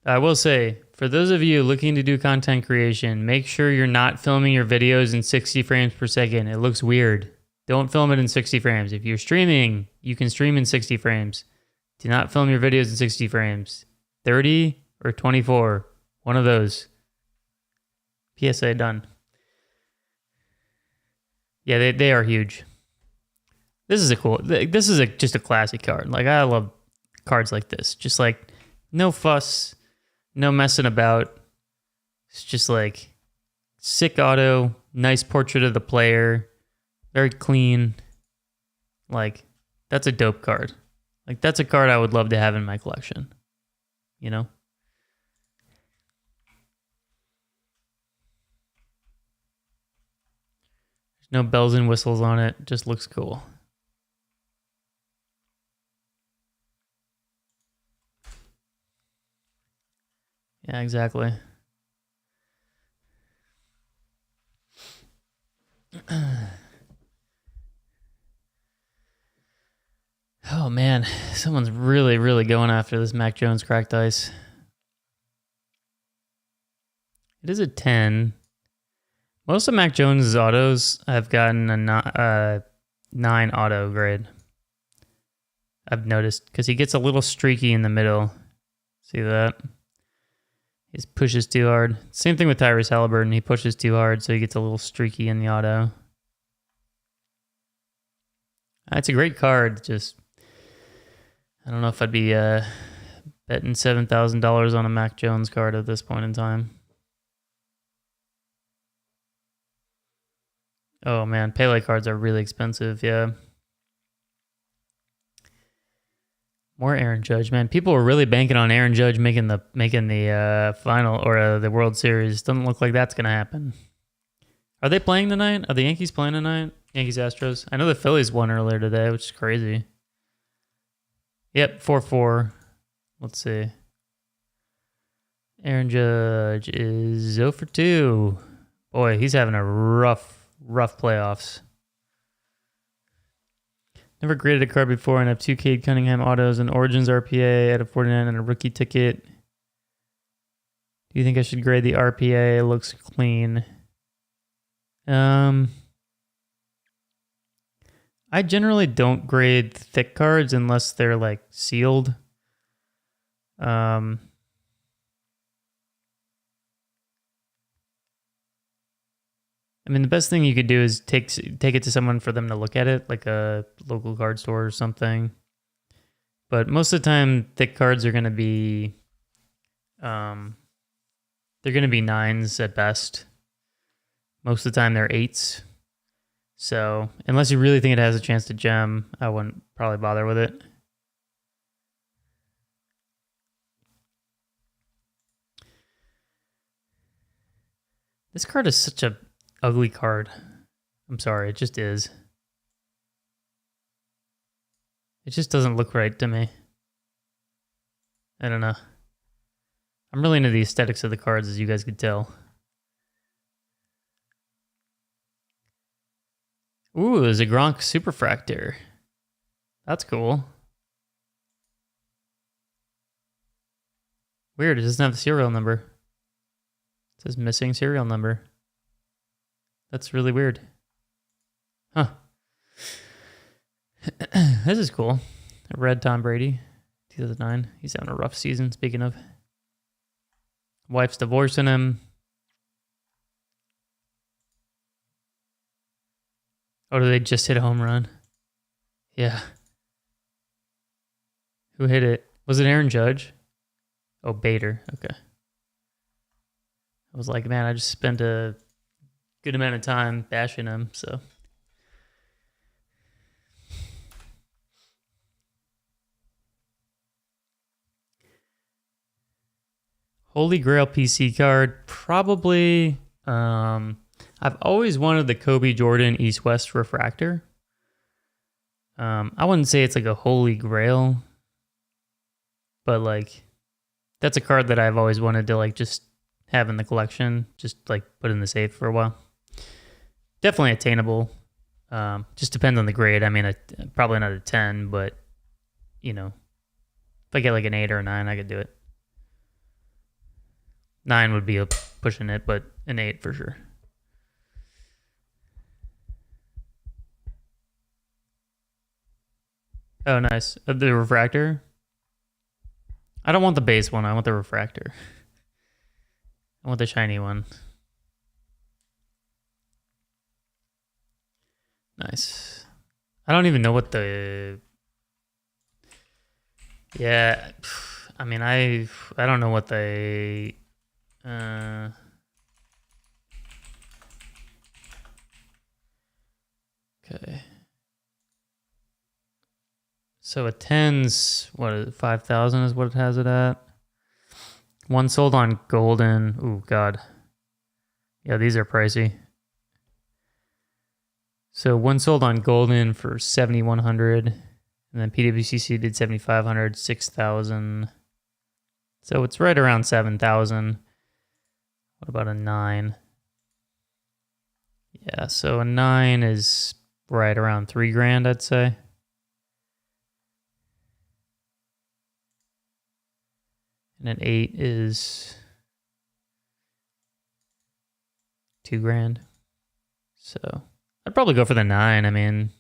will say, for those of you looking to do content creation, make sure you're not filming your videos in 60 frames per second. It looks weird. Don't film it in 60 frames. If you're streaming, you can stream in 60 frames. Do not film your videos in 60 frames. 30 or 24. One of those. PSA done. Yeah, they are huge. This is just a classic card. Like, I love cards like this. Just like, no fuss, no messing about. It's just like sick auto, nice portrait of the player. Very clean. Like, that's a dope card. Like, that's a card I would love to have in my collection. You know? There's no bells and whistles on it. Just looks cool. Yeah, exactly. Oh man, someone's really, really going after this Mac Jones cracked ice. It is a 10. Most of Mac Jones' autos have gotten a 9 auto grade. I've noticed, because he gets a little streaky in the middle. See that? He just pushes too hard. Same thing with Tyrese Halliburton. He pushes too hard, so he gets a little streaky in the auto. It's a great card, just I don't know if I'd be betting $7,000 on a Mac Jones card at this point in time. Oh man, Pele cards are really expensive, yeah. More Aaron Judge, man. People were really banking on Aaron Judge making the final or the World Series. Doesn't look like that's gonna happen. Are they playing tonight? Are the Yankees playing tonight? Yankees Astros. I know the Phillies won earlier today, which is crazy. Yep, 4-4. Let's see. Aaron Judge is 0 for 2. Boy, he's having a rough playoffs. Never graded a card before and have 2 Cade Cunningham autos, an Origins RPA at a 49 and a rookie ticket. Do you think I should grade the RPA? It looks clean. I generally don't grade thick cards unless they're like sealed. I mean, the best thing you could do is take it to someone for them to look at it, like a local card store or something. But most of the time, thick cards are going to be, they're going to be 9s at best. Most of the time, they're 8s. So unless you really think it has a chance to gem, I wouldn't probably bother with it. This card is such a ugly card. I'm sorry, it just is. It just doesn't look right to me. I don't know. I'm really into the aesthetics of the cards, as you guys could tell. Ooh, there's a Gronk Superfractor. That's cool. Weird, it doesn't have the serial number. It says missing serial number. That's really weird. Huh. This is cool. A red Tom Brady, 2009. He's having a rough season, speaking of. Wife's divorcing him. Oh, did they just hit a home run? Yeah. Who hit it? Was it Aaron Judge? Oh, Bader. Okay. I was like, man, I just spent a good amount of time bashing him, so. Holy Grail PC card, probably. I've always wanted the Kobe Jordan East-West Refractor. I wouldn't say it's like a Holy Grail, but like that's a card that I've always wanted to like just have in the collection, just like put in the safe for a while. Definitely attainable. Just depends on the grade. I mean, probably not a 10, but you know, if I get like an 8 or a 9, I could do it. 9 would be pushing it, but an 8 for sure. Oh, nice. The refractor? I don't want the base one. I want the refractor. I want the shiny one. Nice. I don't even know what the... Yeah. I mean, I don't know what they... Okay. So a 10's, what is it, 5,000 is what it has it at. One sold on Golden. Ooh, God. Yeah, these are pricey. So one sold on Golden for 7,100. And then PWCC did 7,500, 6,000. So it's right around 7,000. What about a 9? Yeah, so a 9 is right around $3,000, I'd say. And an 8 is $2,000. So I'd probably go for the 9. I mean,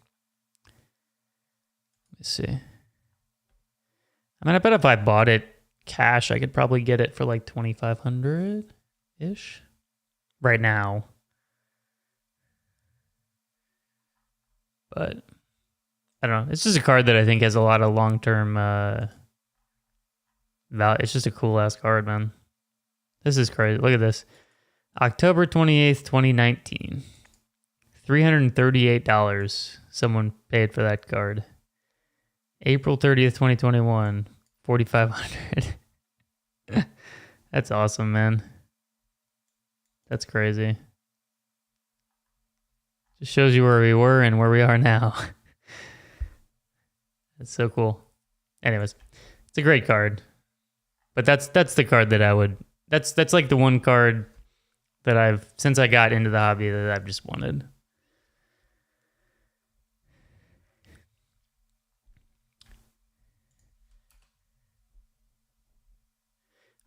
let's see. I mean, I bet if I bought it cash, I could probably get it for like 2,500-ish right now. But I don't know. It's just a card that I think has a lot of long-term value. It's just a cool-ass card, man. This is crazy. Look at this. October 28th, 2019. $338 someone paid for that card. April 30th, 2021, 4,500. That's awesome, man. That's crazy. Just shows you where we were and where we are now. That's so cool. Anyways, it's a great card. But that's the card that I would... That's like the one card that since I got into the hobby, that I've just wanted.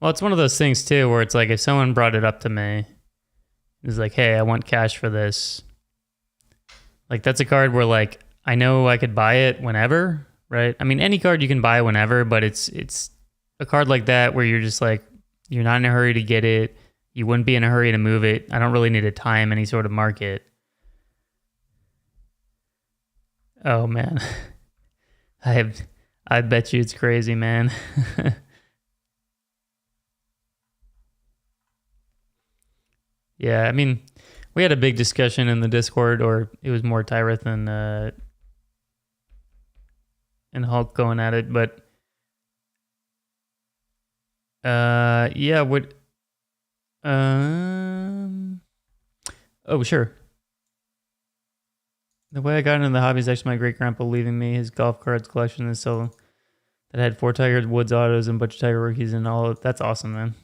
Well, it's one of those things too, where it's like if someone brought it up to me, it's like, hey, I want cash for this. Like that's a card where like I know I could buy it whenever, right? I mean, any card you can buy whenever, but it's a card like that where you're just like, you're not in a hurry to get it. You wouldn't be in a hurry to move it. I don't really need to time any sort of market. Oh man, I bet you it's crazy, man. Yeah, I mean, we had a big discussion in the Discord, or it was more Tyreth and Hulk going at it, but yeah, oh sure. The way I got into the hobby is actually my great grandpa leaving me his golf cards collection and so that had 4 Tiger Woods autos and a bunch of Tiger rookies and all. That's awesome, man.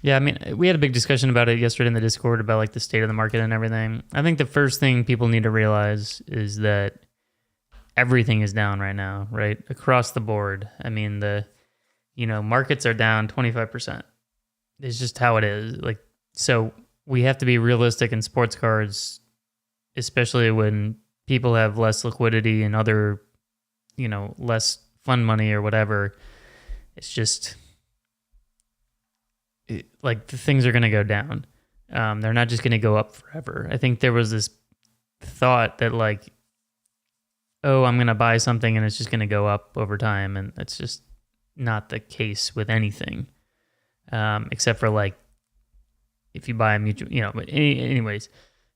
Yeah, I mean, we had a big discussion about it yesterday in the Discord about like the state of the market and everything. I think the first thing people need to realize is that everything is down right now, right? Across the board. I mean, markets are down 25%. It's just how it is. Like, so we have to be realistic in sports cards, especially when people have less liquidity and other, less fun money or whatever. It's just... like the things are going to go down. They're not just going to go up forever. I think there was this thought that like, oh, I'm going to buy something and it's just going to go up over time. And that's just not the case with anything. Except for like, if you buy a mutual, but anyways.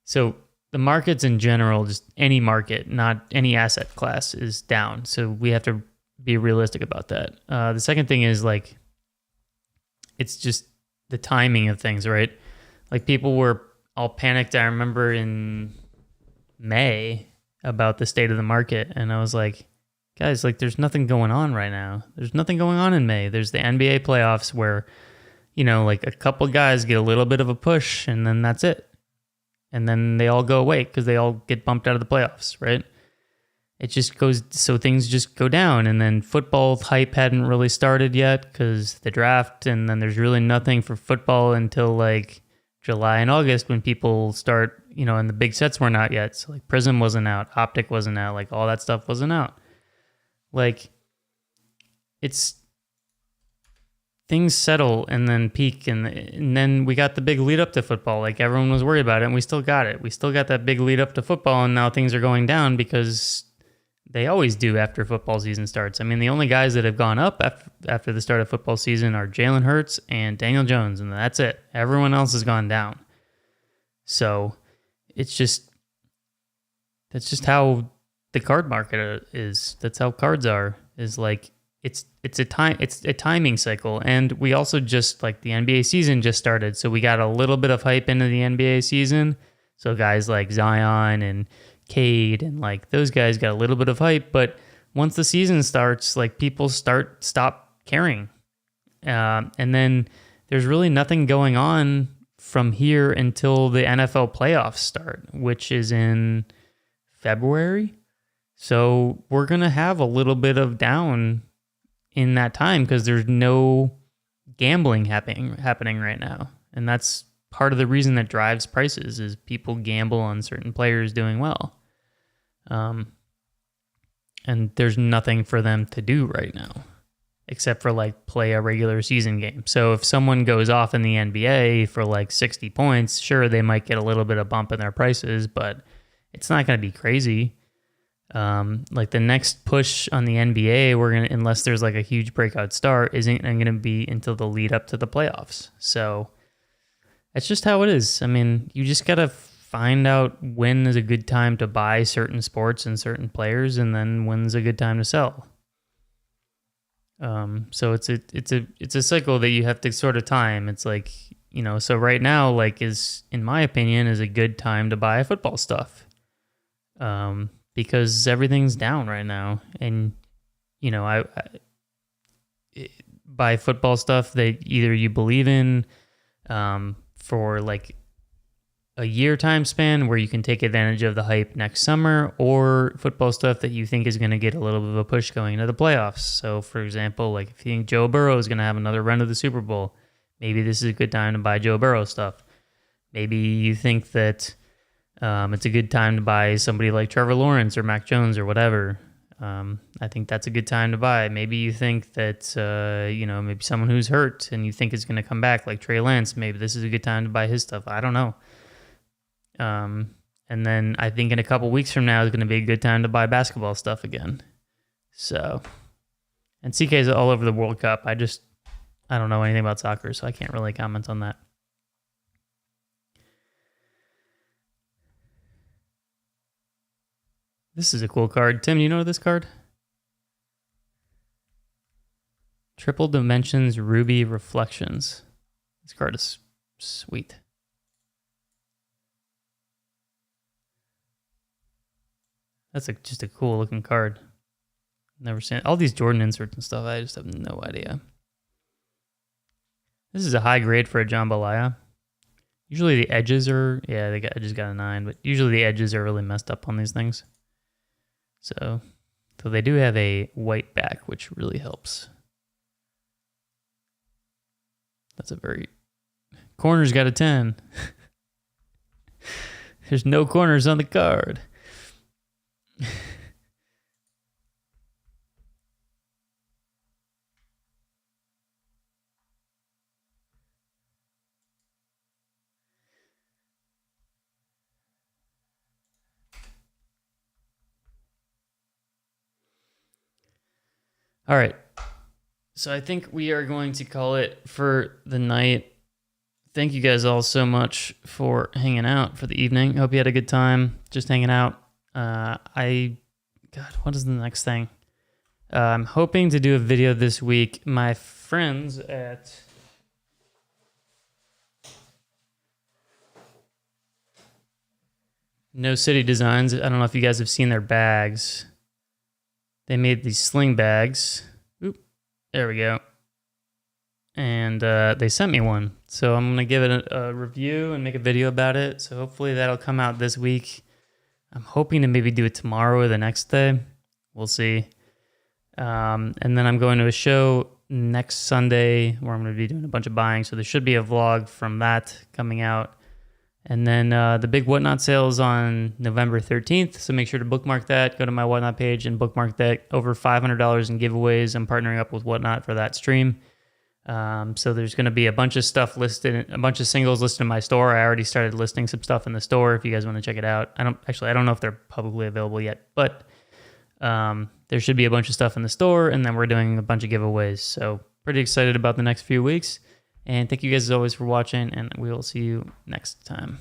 So the markets in general, just any market, not any asset class is down. So we have to be realistic about that. The second thing is like, it's just the timing of things, right? Like people were all panicked. I remember in May about the state of the market. And I was like, guys, like there's nothing going on right now. There's nothing going on in May. There's the NBA playoffs where, like a couple guys get a little bit of a push and then that's it. And then they all go away because they all get bumped out of the playoffs, right? It just goes, so things just go down. And then football hype hadn't really started yet because the draft, and then there's really nothing for football until like July and August when people start, and the big sets weren't out yet. So like Prism wasn't out, Optic wasn't out, like all that stuff wasn't out. Like it's, things settle and then peak and then we got the big lead up to football. Like everyone was worried about it and we still got it. We still got that big lead up to football and now things are going down because they always do after football season starts. I mean, the only guys that have gone up after the start of football season are Jalen Hurts and Daniel Jones, and that's it. Everyone else has gone down. So that's just how the card market is. That's how cards are. Is like it's a timing cycle, and we also just like the NBA season just started, so we got a little bit of hype into the NBA season. So guys like Zion and Cade and like those guys got a little bit of hype, but once the season starts, like people stop caring, and then there's really nothing going on from here until the NFL playoffs start, which is in February. So we're gonna have a little bit of down in that time because there's no gambling happening right now, and that's part of the reason that drives prices is people gamble on certain players doing well. And there's nothing for them to do right now except for like play a regular season game. So if someone goes off in the NBA for like 60 points, sure, they might get a little bit of bump in their prices, but it's not going to be crazy. Like the next push on the NBA, unless there's like a huge breakout star, isn't going to be until the lead up to the playoffs. So it's just how it is. I mean, you just got to find out when is a good time to buy certain sports and certain players, and then when's a good time to sell. So it's a cycle that you have to sort of time. It's like, so right now, like, is, in my opinion, is a good time to buy football stuff. Because everything's down right now, and I buy football stuff that either you believe in, for like a year time span where you can take advantage of the hype next summer, or football stuff that you think is going to get a little bit of a push going into the playoffs. So, for example, like if you think Joe Burrow is going to have another run of the Super Bowl, maybe this is a good time to buy Joe Burrow stuff. Maybe you think that it's a good time to buy somebody like Trevor Lawrence or Mac Jones or whatever. I think that's a good time to buy. Maybe you think that, maybe someone who's hurt and you think is going to come back, like Trey Lance, maybe this is a good time to buy his stuff. I don't know. And then I think in a couple weeks from now is going to be a good time to buy basketball stuff again. So, and CK's all over the World Cup. I don't know anything about soccer, so I can't really comment on that. This is a cool card. Tim, you know this card? Triple Dimensions Ruby Reflections. This card is sweet. That's just a cool looking card. Never seen it. All these Jordan inserts and stuff, I just have no idea. This is a high grade for a jambalaya. Usually the edges are, edges got a 9, but usually the edges are really messed up on these things. So they do have a white back, which really helps. That's a very... Corners got a 10. There's no corners on the card. All right. So I think we are going to call it for the night. Thank you guys all so much for hanging out for the evening. Hope you had a good time just hanging out. God, what is the next thing? I'm hoping to do a video this week. My friends at No City Designs, I don't know if you guys have seen their bags. They made these sling bags. Oop, there we go. And they sent me one. So I'm going to give it a review and make a video about it. So hopefully that'll come out this week. I'm hoping to maybe do it tomorrow or the next day. We'll see. And then I'm going to a show next Sunday where I'm going to be doing a bunch of buying. So there should be a vlog from that coming out. And then the big Whatnot sale is on November 13th. So make sure to bookmark that. Go to my Whatnot page and bookmark that. Over $500 in giveaways. I'm partnering up with Whatnot for that stream. So there's going to be a bunch of stuff listed, a bunch of singles listed in my store. I already started listing some stuff in the store if you guys want to check it out. I don't know if they're publicly available yet, but there should be a bunch of stuff in the store, and then we're doing a bunch of giveaways. So pretty excited about the next few weeks. And thank you guys as always for watching, and we will see you next time.